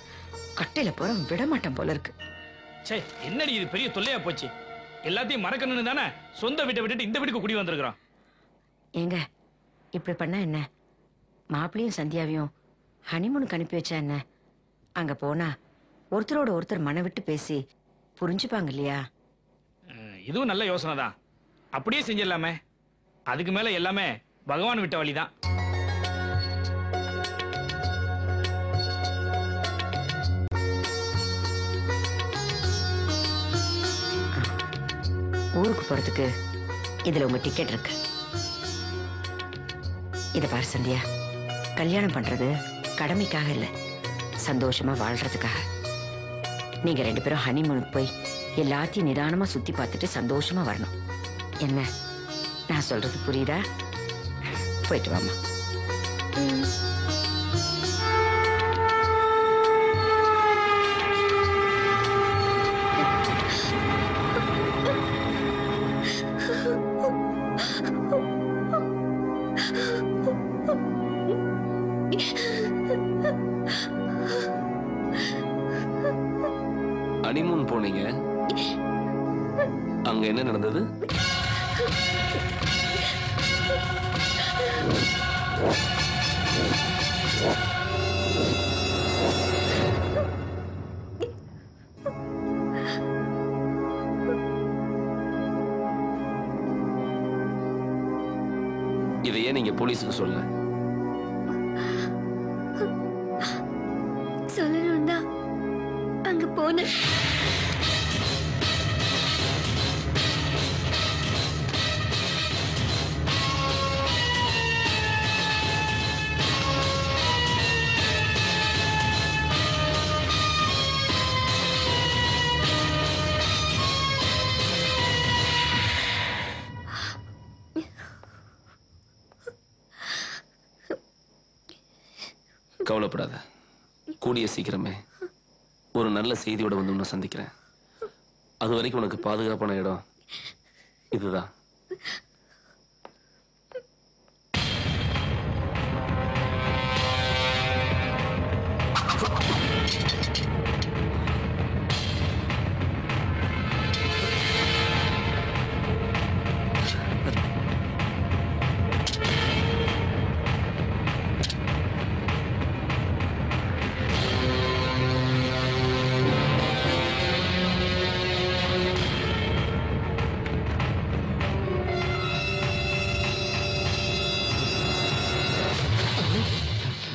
கட்டையில போற விட மாட்டோம் போல இருக்கு. சே, என்னடி இது பெரிய தொல்லையா போச்சு. எல்லாத்தையும் மறக்கணும்னு தானே சொந்த வீட்டை விட்டுட்டு இந்த வீட்டுக்கு குடி வந்திருக்கிறோம். ஏங்க இப்படி பண்ணா என்ன? மாப்பிள்ளையும் சந்தியாவையும் ஹனிமூனுக்கு அனுப்பி வச்சா என்ன? அங்க போனா ஒருத்தரோட ஒருத்தர் மன விட்டு பேசி புரிஞ்சுப்பாங்க இல்லையா? இதுவும் நல்ல யோசனை தான். அப்படியே செஞ்சிடலாமே. அதுக்கு மேல எல்லாமே பகவான் விட்ட வழிதான். ஊருக்கு போறதுக்கு இதுல உங்க டிக்கெட் இருக்கு. இத பாரு சந்தியா, கல்யாணம் பண்றது கடமைக்காக இல்ல, சந்தோஷமா வாழ்றதுக்காக. நீங்க 2 பேரும் ஹனிமூனுக்கு போய் எல்லாத்தையும் நிதானமா சுத்தி பார்த்துட்டு சந்தோஷமா வரணும். என்ன நான் சொல்றது புரியுதா? போயிட்டு வாமா. ஹனிமூன் போனீங்க, அங்க என்ன நடந்தது? இதை ஏன் நீங்க போலீஸுக்கு சொல்ல? சொல்லணும் தான் அங்க போன. கவலைப்படாத, கூடிய சீக்கிரமே ஒரு நல்ல செய்தியோட வந்து உன்னை சந்திக்கிறேன். அது வரைக்கும் உனக்கு பாதுகாப்பான இடம் இதுதான்.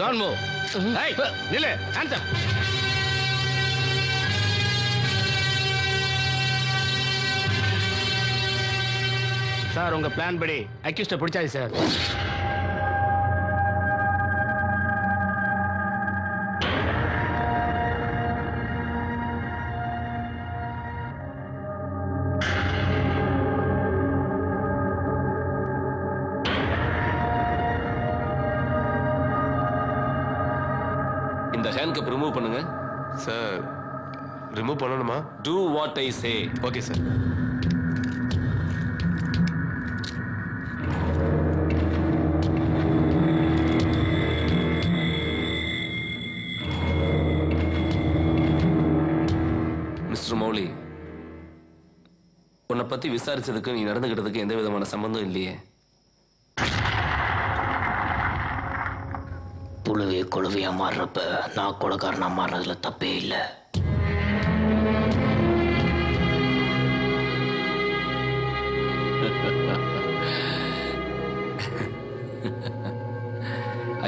Don't move. Hey, நில்லு. Hands up. சார் உங்க பிளான் படி அக்யூஸ்ட பிடிச்சாச்சு சார். இந்த ஹேண்ட்கப் ரிமூவ் பண்ணுங்க. சார் ரிமூவ் பண்ணணுமா? Do what I say. Okay sir. Mister Mouli, உன்னை பத்தி விசாரிச்சதுக்கு நீ நடந்துகிட்டதுக்கு எந்த விதமான சம்பந்தம் இல்லையே. புழுவே கொழுவையா மாறுறப்ப நான் கொலைக்காரனா மாறுறதுல தப்பே இல்லை.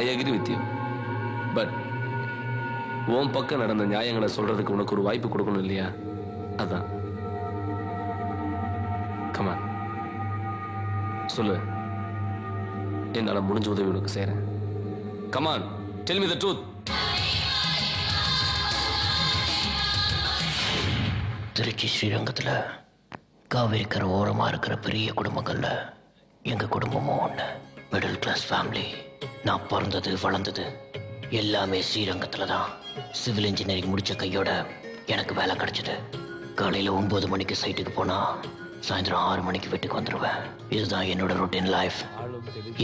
I agree with you. But உன் பக்கம் நடந்த நியாயங்களை சொல்றதுக்கு உனக்கு ஒரு வாய்ப்பு கொடுக்கணும் இல்லையா? அதான். கமான் சொல்லு, என்னால முடிஞ்ச உதவி உனக்கு செய்றேன். Come on, tell me the truth. Trichy ஸ்ரீரங்கத்துல காவிரி கரை ஓரமா இருக்கிற பெரிய குடும்பங்கள்ல எங்க குடும்பமும் ஒண்ணு. Middle class family. நான் பிறந்தது வளர்ந்தது எல்லாமே ஸ்ரீரங்கத்துல தான். சிவில் இன்ஜினியரிங் முடிச்ச கையோட எனக்கு வேலை கிடைச்சது. காலையில 9 மணிக்கு சைட்டுக்கு போனா சாயந்தரம் 6 மணிக்கு வீட்டுக்கு வந்துடுவேன். இதுதான் என்னோட ரொட்டீன் லைஃப்.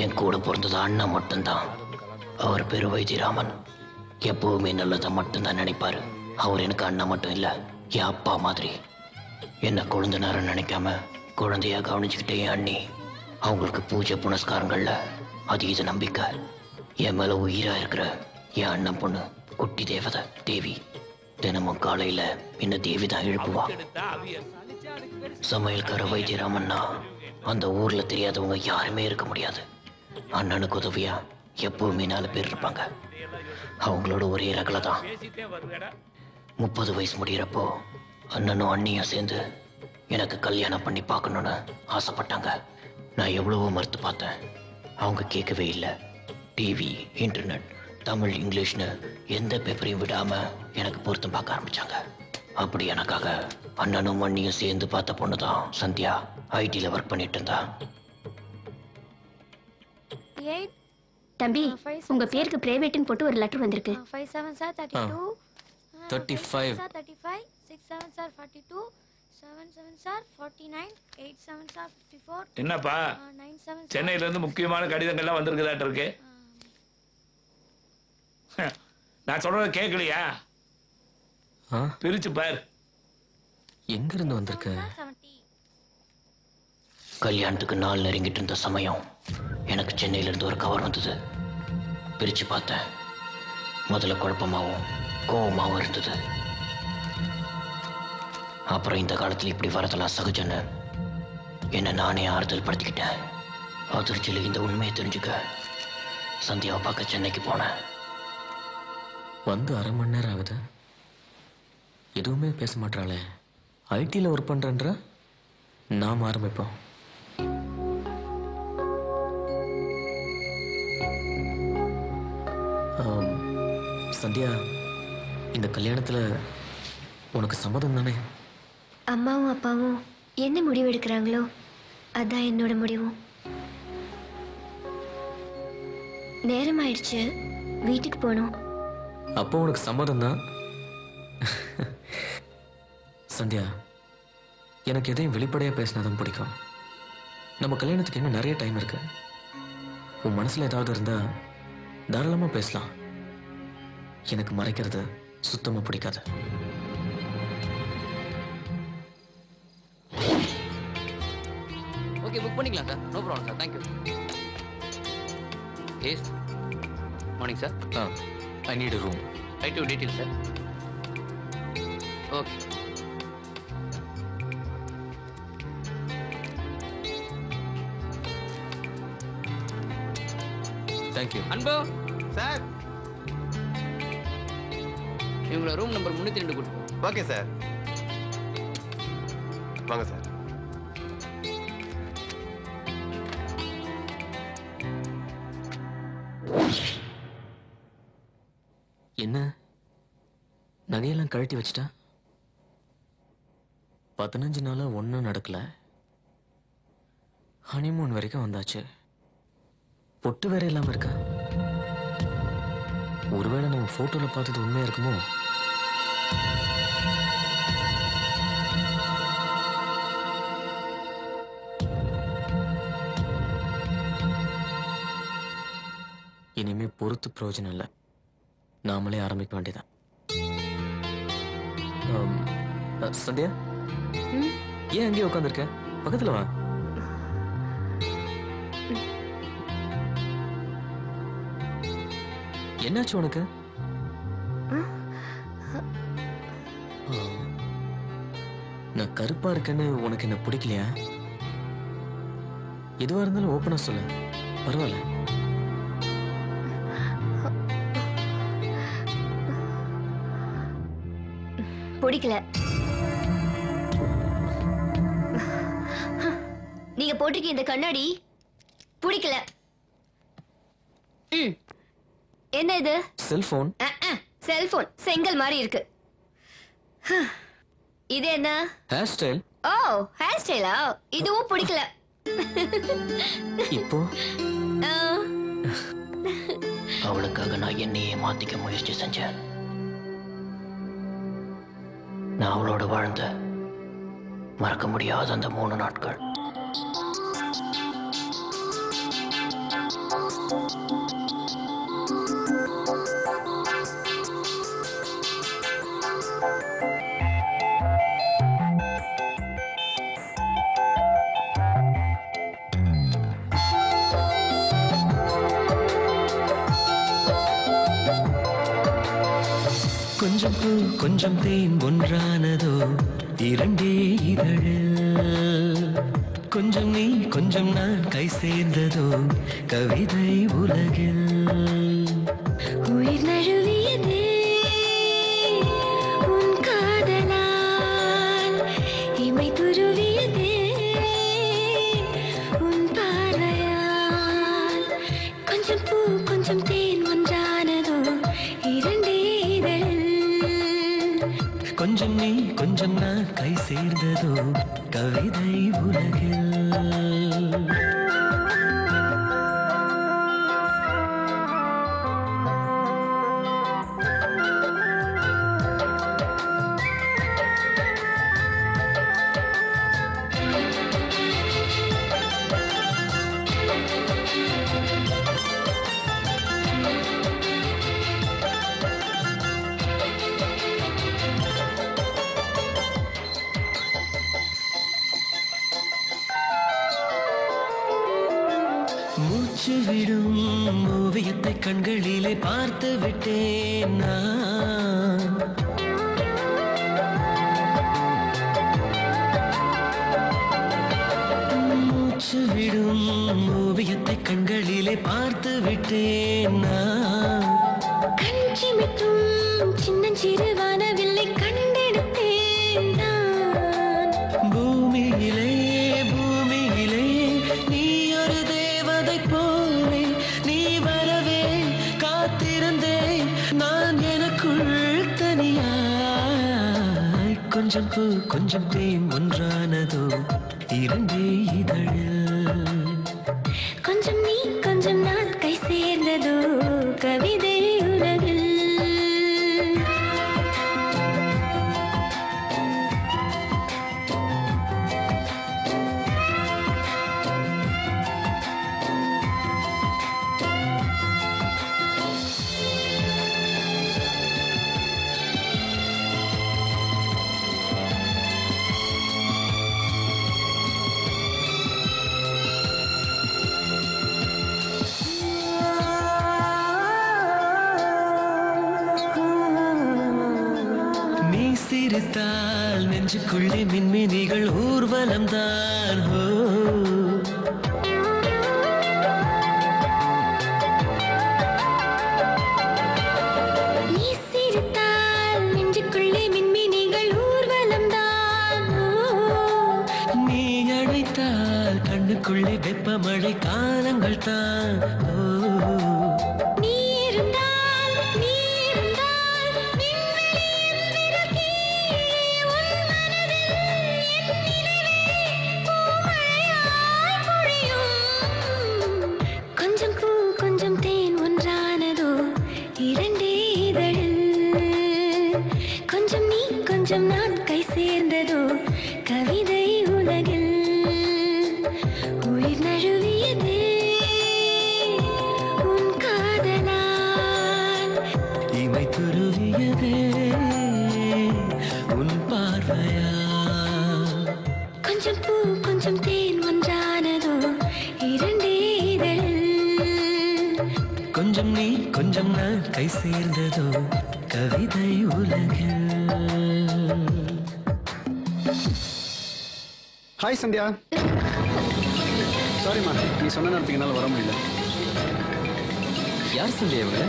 என் கூட பிறந்தது அண்ணா மட்டும்தான். அவர் பேரு வைத்தியராமன். எப்பவுமே நல்லதை மட்டும்தான் நினைப்பாரு. அவர் எனக்கு அண்ணா மட்டும் இல்ல, என் அப்பா மாதிரி. என்ன குழந்தை நேரம் நினைக்காம குழந்தையா கவனிச்சுக்கிட்டே என் அண்ணி. அவங்களுக்கு பூஜை புனஸ்காரங்கள்ல அதீத நம்பிக்கை. என் மேல உயிரா இருக்கிற என் அண்ணன் பொண்ணு குட்டி தேவதை தேவி தினமும் காலையில என்ன தேவி தான் எழுப்புவா. சமையல்கார வைத்தியராமன்னா அந்த ஊர்ல தெரியாதவங்க யாருமே இருக்க முடியாது. அண்ணனுக்கு உதவியா எப்பவுமே 4 பேர் இருப்பாங்க. அவங்களோட ஒரே ரகலை தான். 30 வயசு முடிகிறப்போ அண்ணனும் அண்ணியும் சேர்ந்து எனக்கு கல்யாணம் பண்ணி பார்க்கணுன்னு ஆசைப்பட்டாங்க. நான் எவ்வளவோ மறுத்து பார்த்தேன். அவங்க கேட்கவே இல்லை. டிவி, இன்டர்நெட், தமிழ், இங்கிலீஷ்னு எந்த பேப்பரையும் விடாம எனக்கு பொருத்தம் பார்க்க ஆரம்பிச்சாங்க. அப்படி எனக்காக அண்ணனும் அண்ணியும் சேர்ந்து பார்த்த பொண்ணு தான் சந்தியா. ஐடியில் ஒர்க் பண்ணிட்டு இருந்தா. தம்பி, உங்க பேருக்கு பிரைவேட்னு போட்டு ஒரு லெட்டர் வந்திருக்கு. 5 7 சார் 32 35 35 6 7 சார் 42 7 7 சார் 49 8 7 சார் 54. என்னப்பா 9 7 சென்னையில இருந்து முக்கியமான கடிதங்கள்லாம் வந்திருக்குதாட்ட இருக்கு. நான் சொல்றத கேட்கலையா? பிரிச்சு பார். எங்க இருந்து வந்திருக்க? கல்யாணத்துக்கு நாள் நெருங்கிட்டு இருந்த சமயம் எனக்கு சென்னையில இருந்து ஒரு கவர் வந்தது. பிரிச்சு பார்த்தேன். முதல்ல குழப்பமாவும் கோபமாவும் இருந்தது. அப்புறம் இந்த காலத்துல இப்படி வரதெல்லாம் சகஜன்னு என்ன நானே ஆறுதல் படுத்திக்கிட்டேன். அதிர்ச்சியில் இந்த உண்மையை தெரிஞ்சுக்க சந்தியாவை பார்க்க சென்னைக்கு போனேன். வந்து 1/2 மணி நேரம் ஆகுது. எதுவுமே பேச மாட்டாளே. ஐடியில் ஒர்க் பண்றேன்ற நாம் ஆரம்பிப்போம். சந்தியா, இந்த கல்யாணத்துல உனக்கு சம்மதம் தானே? அம்மாவும் அப்பாவும் என்ன முடிவு எடுக்கிறாங்களோ அதான் என்னோட முடிவும். நேரம் ஆயிடுச்சு, வீட்டுக்கு போகணும். அப்போ உனக்கு சம்மதம் தான். சந்தியா, எனக்கு எதையும் வெளிப்படையா பேசினதும் பிடிக்கும். நம்ம கல்யாணத்துக்கு இன்னும் நிறைய டைம் இருக்கு. உன் மனசுல ஏதாவது இருந்தா தாராளமா பேசலாம். எனக்கு மறைக்கிறது சுத்தமா பிடிக்காது. ஓகே, புக் பண்ணிக்கலாம் sir. No problem sir. Thank you. Yes morning sir. I need a room. Write to detail sir. Okay. Thank you. Anbu sir, இவங்கள ரூம் நம்பர் 302 கொடுப்போம். Okay sir. வாங்க சார். என்ன நகையெல்லாம் கழட்டி வச்சிட்டா? 15 நாளா ஒன்றும் நடக்கல. ஹனிமூன் வரைக்கும் வந்தாச்சு. பொட்டு வேற இல்லாம இருக்கா? ஒருவேளை நம்ம போட்டோல பார்த்தது உண்மையா இருக்குமோ? இனிமே பொறுத்து பிரயோஜனம் இல்லை. நாமளே ஆரம்பிக்க வேண்டியதான். சந்தியா, ஏன் அங்கேயே உட்காந்துருக்க? பக்கத்துல வா. என்னாச்சு உனக்கு? நான் கருப்பா இருக்கேன்னு உனக்கு என்ன பிடிக்கலையா? எதுவா இருந்தாலும் ஓப்பனா சொல்லு, பரவாயில்ல. பிடிக்கல. நீங்க போட்டிருக்க இந்த கண்ணாடி பிடிக்கல. என்ன இது? செல்போன். செல்போன் செங்கல் மாதிரி இருக்கு. இது என்ன? Hair style. ஓ, ஹேர் ஸ்டைலா? இதுவும் பிடிக்கல. இப்போ அவளுக்காக நான் என்னையே மாத்திக்க முயற்சி செஞ்சேன். நான் அவளோட வாழ்ந்த மறக்க முடியாத அந்த 3 நாட்கள். கொஞ்சம் பூ கொஞ்சம் தேன் ஒன்றானதோ இரண்டே இதழில். கொஞ்சம் நீ கொஞ்சம் நான் கை சேர்ந்ததோ கவிதை உலகில். உயிர் நழுவியதே உன் காதலால், இமை துருவியதே உன் பார்வையால். கொஞ்சம் பூ கொஞ்சம் தேன் ஒன்றானதோ இரண்டே இதழில். கொஞ்சம் நீ கொஞ்சம் நான் கை சேர்ந்ததோ கவிதை உலகில். மூச்சு விடும் ஓவியத்தை கண்களிலே பார்த்து விட்டேன் நான். மூச்சு விடும் ஓவியத்தை கண்களிலே பார்த்து விட்டேன் நான். கஞ்சிமிட்டும் சின்னஞ்சிறு வானவில்லை கண்டெடுத்தேன் நான். பூமியிலே பூமியிலே நீ ஒரு தேவதை போலே நீ வரவே காத்திருந்தேன் நான் எனக்குள் தனியாய். கொஞ்சம் பூ கொஞ்சம் தேன் ஒன்றானதோ இரண்டே இதழில். கொஞ்சம் நீ கொஞ்சம் நான் கை சேர்ந்ததோ கவிதை உலகில். சிரித்தால் நெஞ்சுக்குள்ளே மின்மினிகள் ஊர்வலம் தான். நீ சிரித்தால் நெஞ்சுக்குள்ளே மின்மினிகள் ஊர்வலம் தான். நீ அழைத்தால் கண்ணுக்குள்ளே வெப்பமழை காலங்கள் தான். நீ இருந்தால் விண்வெளியில் மிதக்கி உன் மனதில் என் நினைவே பூமழையாய் பொழியும். கொஞ்சம் பூ கொஞ்சம் தேன் ஒன்றானதோ இரண்டே இதழில். கொஞ்சம் நீ கொஞ்சம் நான் கை சேர்ந்ததோ கவிதை உலகில். உயிர் நழுவியதே உன் காதலால். இமை துருவியதே உன் பார்வையா. கொஞ்சம் பூ கொஞ்சம் தேன் ஒன்றானதோ இரண்டே இதழில். கொஞ்சம் நீ கொஞ்சம் நான் கை சேர்ந்ததோ கவிதை உலகில். ஹாய் சந்தியா. சாரிம்மா, நீ சொன்ன நேரத்துக்கு என்னால் வர முடியல. யார் சந்தியா இவங்க?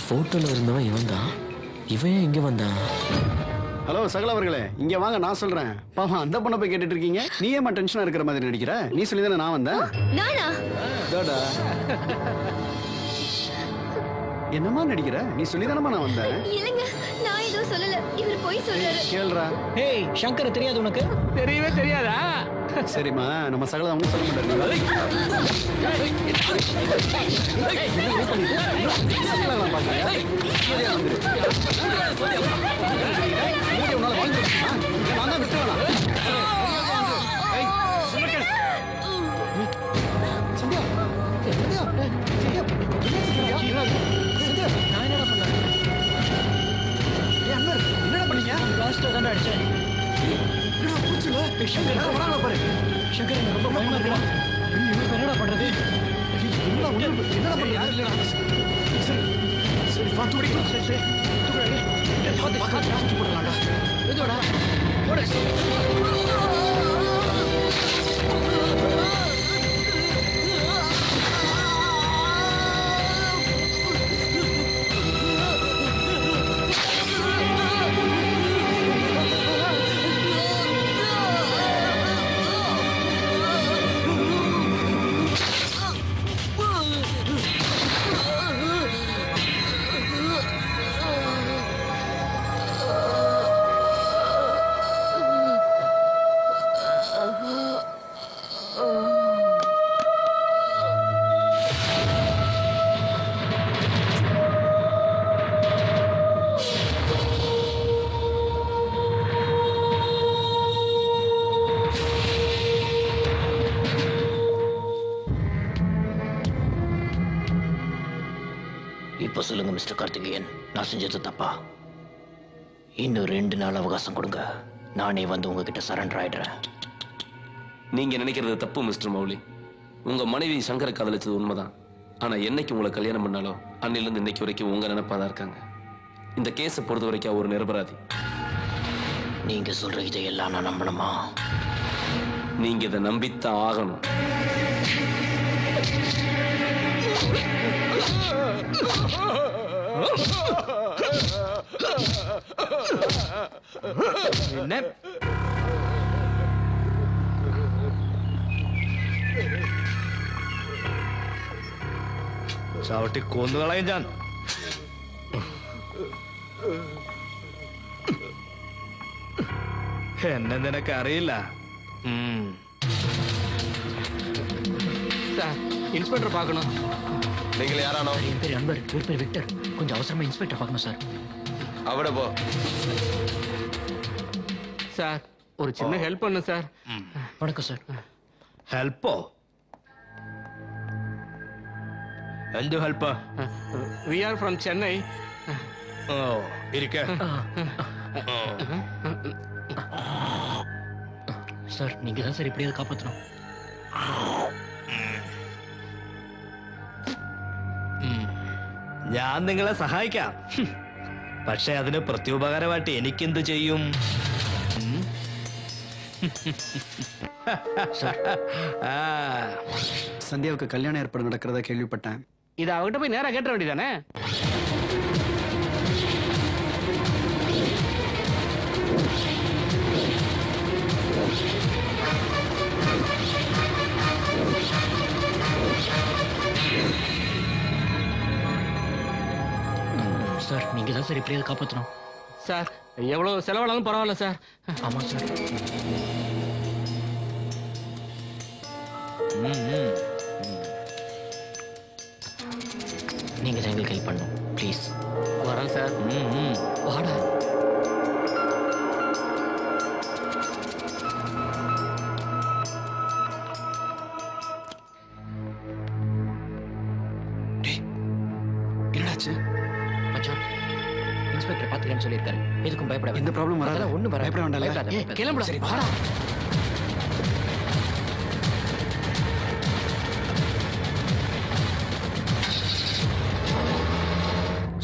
போட்டோல இருந்தவன் இவன் தான். இவன் ஏன் இங்க வந்தான்? ஹலோ சகல அவர்களே, இங்க வாங்க, நான் சொல்றேன். பாவம் அந்த பொண்ணை போய் கேட்டுட்டு இருக்கீங்க. நீ ஏமா டென்ஷனா இருக்கிற மாதிரி நடிக்கிற? நீ சொல்லி தானே நான் வந்தேன். நானா? டோடா. என்னம்மா நடிக்கிற? நீ சொல்லி தானமா நான் வந்தேன். இல்லங்க, நான் எதுவும் சொல்லல. இவர் போய் சொல்றாரு. கேளுடா. ஏய் சங்கர் தெரியாது உனக்கு? தெரியவே தெரியாதா? சரிம்மா, நம்ம சகல அவங்க சொல்ல மாட்டாரு. என்னடா பண்ணீங்க? லாஸ்ட்ல தான் அடிச்சேன். சங்கர் வராங்க பாரு. சங்கர் எனக்கு ரொம்ப பயமா இருக்குடா. என்னடா பண்றது? என்னடா பண்றது? சரி சரி பாத்து ஓடிக்கலாம். சரி சரி பாத்து போடலாம்டா. எதுடா போடு. இப்ப சொல்லுங்க மிஸ்டர் கார்த்திகேயன், நான் செஞ்சது தப்பா? இன்னும் 2 நாள் அவகாசம் கொடுங்க, நானே வந்து உங்ககிட்ட சரண்டர் ஆயிடுறேன். நீங்க நினைக்கிறது தப்பு மிஸ்டர் மௌலி. உங்க மனைவி சங்கரை காதலிச்சது உண்மைதான். ஆனா என்னைக்கு உங்களை கல்யாணம் பண்ணாலோ அன்னிலிருந்து இன்னைக்கு வரைக்கும் உங்க நினைப்பாதான் இருக்காங்க. இந்த கேஸை பொறுத்த வரைக்கும் ஒரு நிரபராதி. நீங்க சொல்ற இதையெல்லாம் நான் நம்பணுமா? நீங்க இதை நம்பித்தான் ஆகணும். என்ன ചവിട്ടി കൊന്നുകളയും ഞാൻ. എന്നെ നിനക്ക് അറിയില്ല. இன்ஸ்பெக்டர் பார்க்கணும். நீங்கள் யாரானோ? என் பேர் அன்பர், இவர் பேர் விக்டர். கொஞ்சம் அவசரமா இன்ஸ்பெக்டர் பார்க்கணும் சார். அவட போ சார். ஒரு சின்ன ஹெல்ப் பண்ணு சார். வணக்கம் சார். ഹെൽപ്പോ? എന്ത് help? We are from Chennai. ഓ ഇരിക്ക. சார் நீங்க தான் சார் எப்படியாவது காப்பாற்றணும். ഞാൻ നിങ്ങളെ സഹായിക്കാം. പക്ഷെ അതിന് പ്രത്യുപകാരമായിട്ട് എനിക്കെന്ത് ചെയ്യും? சந்தியாவுக்கு கல்யாண ஏற்பாடு நடக்கிறதா கேள்விப்பட்டேன். இது அவகிட்ட போய் நேரா கேட்ட வேண்டியதானே? சார் நீங்க தான் சார் எப்படியாவது காப்பாற்றணும். சார் எவ்வளவு செலவானாலும் பரவாயில்ல சார். ஆமா சார். நீங்க தான் எங்களுக்கு ஹெல்ப் பண்ணணும் ப்ளீஸ். வரேன் சார். வாடா. என்னாச்சு மச்சான்? இன்ஸ்பெக்டர் பாத்துக்கன்னு சொல்லியிருக்காரு. எதுக்கும் பயப்பட எந்த ப்ராப்ளம் வராது. ஒண்ணு வராது. பயப்பட வேண்டாம். பயப்படாத. கிளம்புடா. சரி வாடா.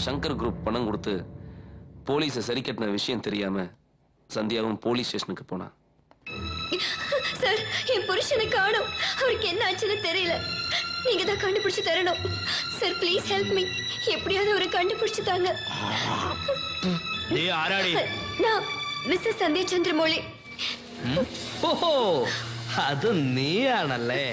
சங்கர் குரூப் பணம் கொடுத்து போலீஸை சரி கட்டின விஷயம் தெரியாம சந்தியாவும் போலீஸ் ஸ்டேஷனுக்கு போனா. சார் என் புருஷனை காணோம். அவருக்கு என்ன ஆச்சுன்னு தெரியல. நீங்க தான் கண்டுபிடிச்சு தரணும் சார். Please help me. எப்படியாவது அவரை கண்டுபிடிச்சு தாங்க. நீ ஆராடி? நான் மிஸ்ஸஸ் சந்தியா சந்திரமௌலி. ഓഹോ അത് നീയാണല്ലേ?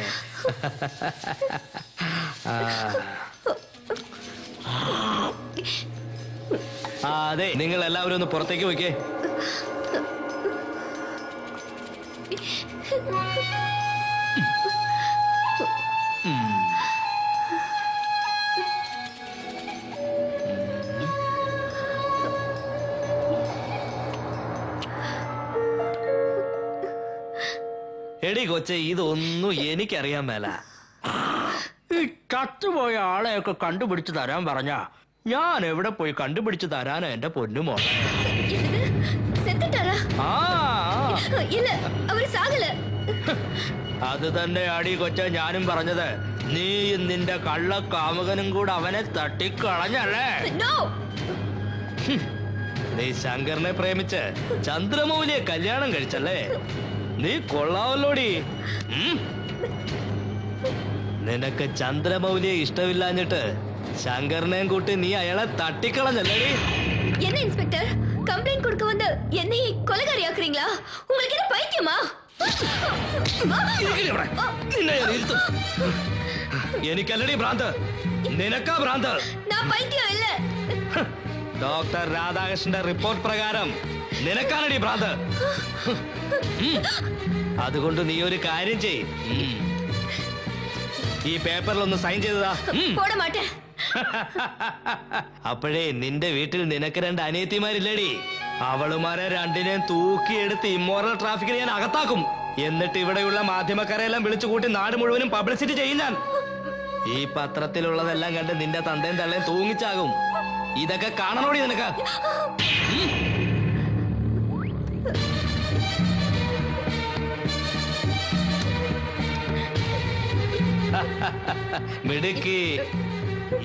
അതെ, നിങ്ങൾ എല്ലാവരും ഒന്ന് പുറത്തേക്ക് പോയിക്കേ. എടി കൊച്ചെ, ഇതൊന്നും എനിക്കറിയാൻ മേല. ഈ ചത്തുപോയ ആളെയൊക്കെ കണ്ടുപിടിച്ചു തരാൻ പറഞ്ഞ ഞാൻ എവിടെ പോയി കണ്ടുപിടിച്ചു തരാനാ എന്റെ പൊന്നുമോ? இல்ல அவர் சாகல. അത് തന്നെ ആടി കൊച്ച ഞാനും പറഞ്ഞത്. നീയും നിന്റെ കള്ള കാമുകനും കൂടെ അവനെ തട്ടിക്കളഞ്ഞല്ലേ? നീ ശങ്കറിനെ പ്രേമിച്ച് ചന്ദ്രമൗലിയെ കല്യാണം കഴിച്ചല്ലേ? നീ കൊള്ളാവല്ലോടി. നിനക്ക് ചന്ദ്രമൗലിയെ ഇഷ്ടമില്ലാഞ്ഞിട്ട് ശങ്കറിനെയും കൂട്ടി നീ അയാളെ തട്ടിക്കളഞ്ഞല്ലേടി? என்ன இன்ஸ்பெக்டர், கம்ப்ளைண்ட் கொடுக்க வந்து என்னை கொலைகாரியாக்குறீங்களா? உங்களுக்கு என்ன பைத்தியமா? എനിക്കല്ലടി ഭ്രാന്ത്, നിനക്കാ ഭ്രാന്ത്. நான் பைத்தியம் இல்ல. ഡോക്ടർ രാധാകൃഷ്ണന്റെ റിപ്പോർട്ട് പ്രകാരം നിനക്കാണടി ഭ്രാന്ത്. അതുകൊണ്ട് നീ ഒരു കാര്യം ചെയ്, ഈ പേപ്പറിലൊന്ന് സൈൻ ചെയ്തതാ. போட மாட்டேன். അപ്പോഴേ നിന്റെ വീട്ടിൽ നിനക്ക് രണ്ട് അനിയത്തിമാരില്ലേടി? അവളുമാരെ രണ്ടിനെയും തൂക്കിയെടുത്ത് ഇമ്മോറൽ ട്രാഫിക്കിൽ ഞാൻ അകത്താക്കും. എന്നിട്ട് ഇവിടെയുള്ള മാധ്യമക്കാരെല്ലാം വിളിച്ചു കൂട്ടി നാട് മുഴുവനും പബ്ലിസിറ്റി ചെയ്യും ഞാൻ. ഈ പത്രത്തിലുള്ളതെല്ലാം കണ്ട് നിന്റെ തന്തയും തള്ളയും തൂങ്ങിച്ചാകും. ഇതൊക്കെ കാണണോടി നിനക്ക്? മിടുക്കി.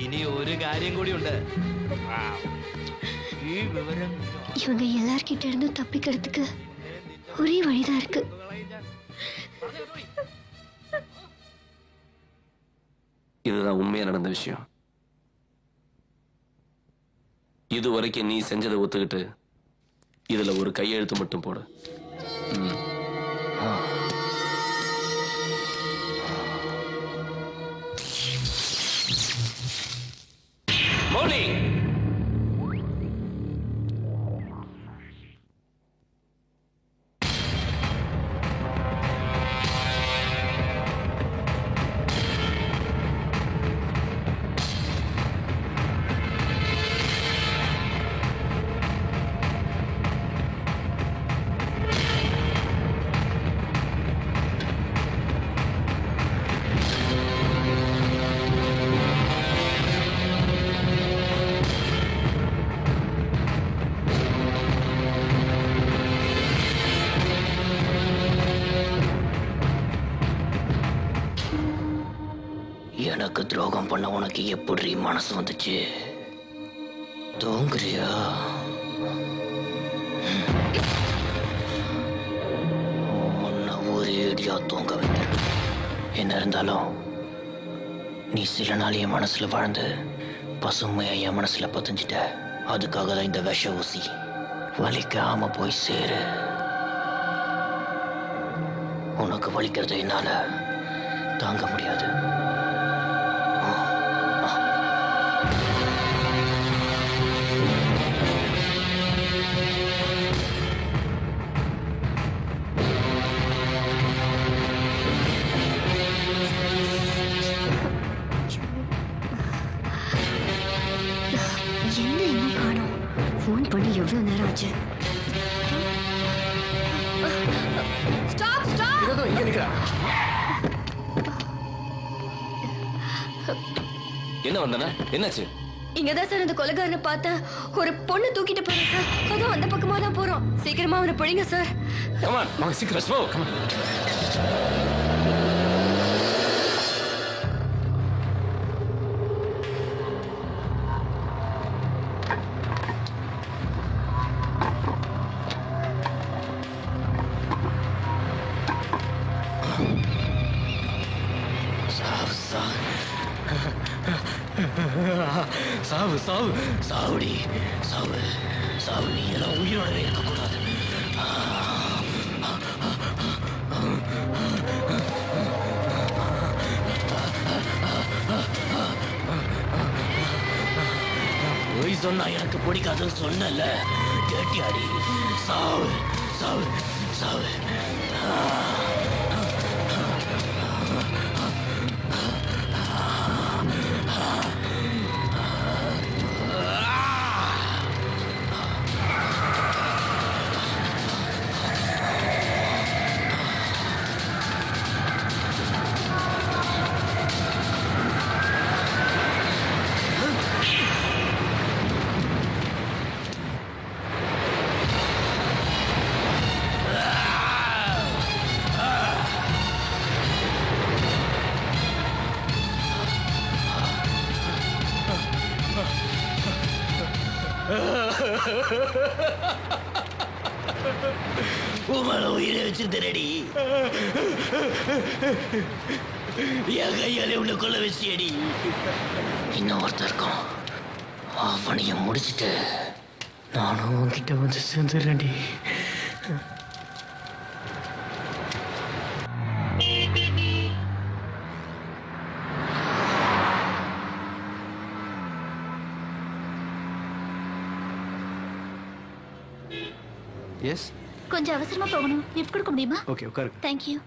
ഇനി ഒരു കാര്യം കൂടിയുണ്ട്. ഈ വിവരം இவங்க எல்லார்கிட்ட இருந்து தப்பிக்கிறதுக்கு ஒரே வழிதான் இருக்கு. இதுதான் உண்மையா நடந்த விஷயம். இதுவரைக்கும் நீ செஞ்சதை ஒத்துக்கிட்டு இதுல ஒரு கையெழுத்து மட்டும் போடு. மௌலி, எனக்கு துரோகம் பண்ண உனக்கு எப்படி மனசு வந்துச்சு? தூங்குறியா? உன்னை ஒரே அடியா தூங்க வைக்கிறேன். என்ன இருந்தாலும் நீ சில நாள் என் மனசுல வாழ்ந்து பசுமையா என் மனசுல பதிஞ்சிட்ட. அதுக்காக தான் இந்த விஷ ஊசி. வலிக்காம போய் சேரு. உனக்கு வலிக்கிறத என்னால தாங்க முடியாது. என்ன இன்னும் காணோம்? ஃபோன் பண்ணி எவ்வளவு நேரம் ஆச்சு? Stop stop. இதோ இங்க நிக்கிறா. என்ன வந்தனா? என்னாச்சு? இங்கதான் சார் அந்த கொலைகாரனை பார்த்தா ஒரு பொண்ணு தூக்கிட்டு போறேன் சார். அதுவும் அந்த பக்கமா தான் போறோம். சீக்கிரமா அவனை பிடிங்க சார். Come on, வாங்க சீக்கிரம் ஸ்லோ. Come on. சாவு சாவு சாவுடி சாவு சாவு. நீ எல்லாம் உயிரோடவே இருக்கக்கூடாது. பொய் சொன்னா எனக்கு பிடிக்காதுன்னு சொன்னல, கேட்டியாடி? சாவு சாவு சாவு. உங்களை உயிரை வச்சிருந்தடி. என் கையாலே உன்னை கொள்ள வச்சியடி. இன்னும் ஒருத்தர் இருக்கான். அவனையும் முடிச்சுட்டு நானும் உன்கிட்ட வந்து சேர்ந்துடுறேன்டி. எஸ். கொஞ்சம் அவசரமா போகணும். லிஃப்ட் கொடுக்க முடியுமா? ஓகே, உட்காரு. Thank you.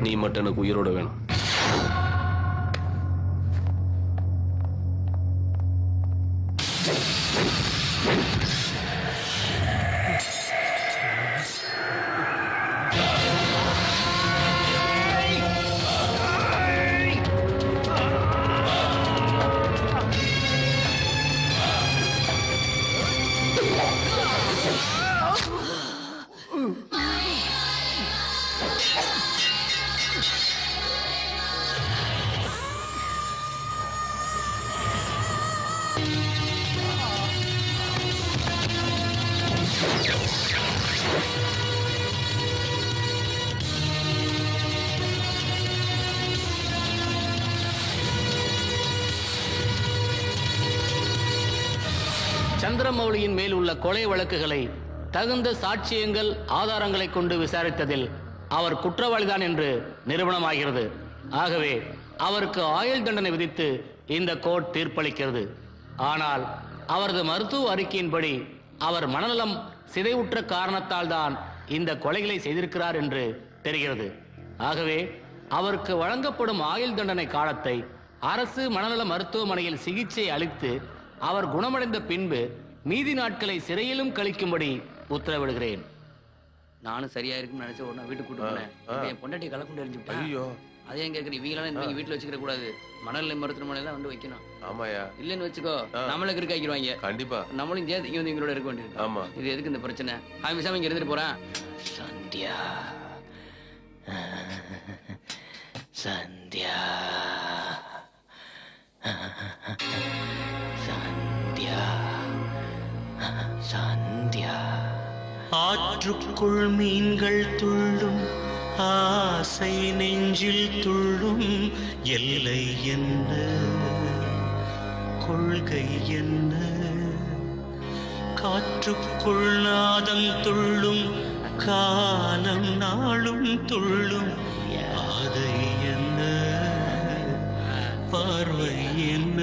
நீ மட்டும் எனக்கு உயிரோட வேணும். சந்திரமௌலியின் மேல் உள்ள கொலை வழக்குகளை தகுந்த சாட்சியங்கள் ஆதாரங்களை கொண்டு விசாரித்ததில் அவர் குற்றவாளிதான் என்று நிரூபணமாகிறது. ஆகவே அவருக்கு ஆயுள் தண்டனை விதித்து இந்த கோர்ட் தீர்ப்பளிக்கிறது. ஆனால் அவரது மருத்துவ அறிக்கையின்படி அவர் மனநலம் சிதைவுற்ற காரணத்தால் தான் இந்த கொலைகளை செய்திருக்கிறார் என்று தெரிகிறது. ஆகவே அவருக்கு வழங்கப்படும் ஆயுள் தண்டனை காலத்தை அரசு மனநல மருத்துவமனையில் சிகிச்சை அளித்து அவர் குணமடைந்த பின்பு மீதி நாட்களை சிறையிலும் கழிக்கும்படி உத்தரவிடுகிறேன். நானும் சரியா இருக்குன்னு நினைச்ச உடனே வீட்டுக்கு கூட்டு போனேன். என் பொண்டாட்டி கலக்குண்டு எரிஞ்சுட்டேன். ஐயோ அதே ஏன் கேட்குறீங்க? இவங்களாம் நீங்க வீட்டுல வச்சுக்கிற கூடாது. மணல் மருத்துவமனையில வந்து வைக்கணும். ஆமாயா. இல்லன்னு வச்சுக்கோ நம்மளுக்கு இருக்க வைக்கிறவாங்க. கண்டிப்பா நம்மளும் சேர்த்து இங்க வந்து எங்களோட இருக்க வேண்டியது. ஆமா. இது எதுக்கு இந்த பிரச்சனை? அவன் விஷயம் இங்க இருந்துட்டு போறான். சந்தியா சந்தியா சந்தியா சந்தியா. ஆற்றுக்குள் மீன்கள் துள்ளும், ஆசை நெஞ்சில் துள்ளும். எல்லை என்ன, கொள்கை என்ன? காற்றுக்குள் நாதம் துள்ளும், காலம் நாளும் துள்ளும். பாதை என்ன, பார்வை என்ன?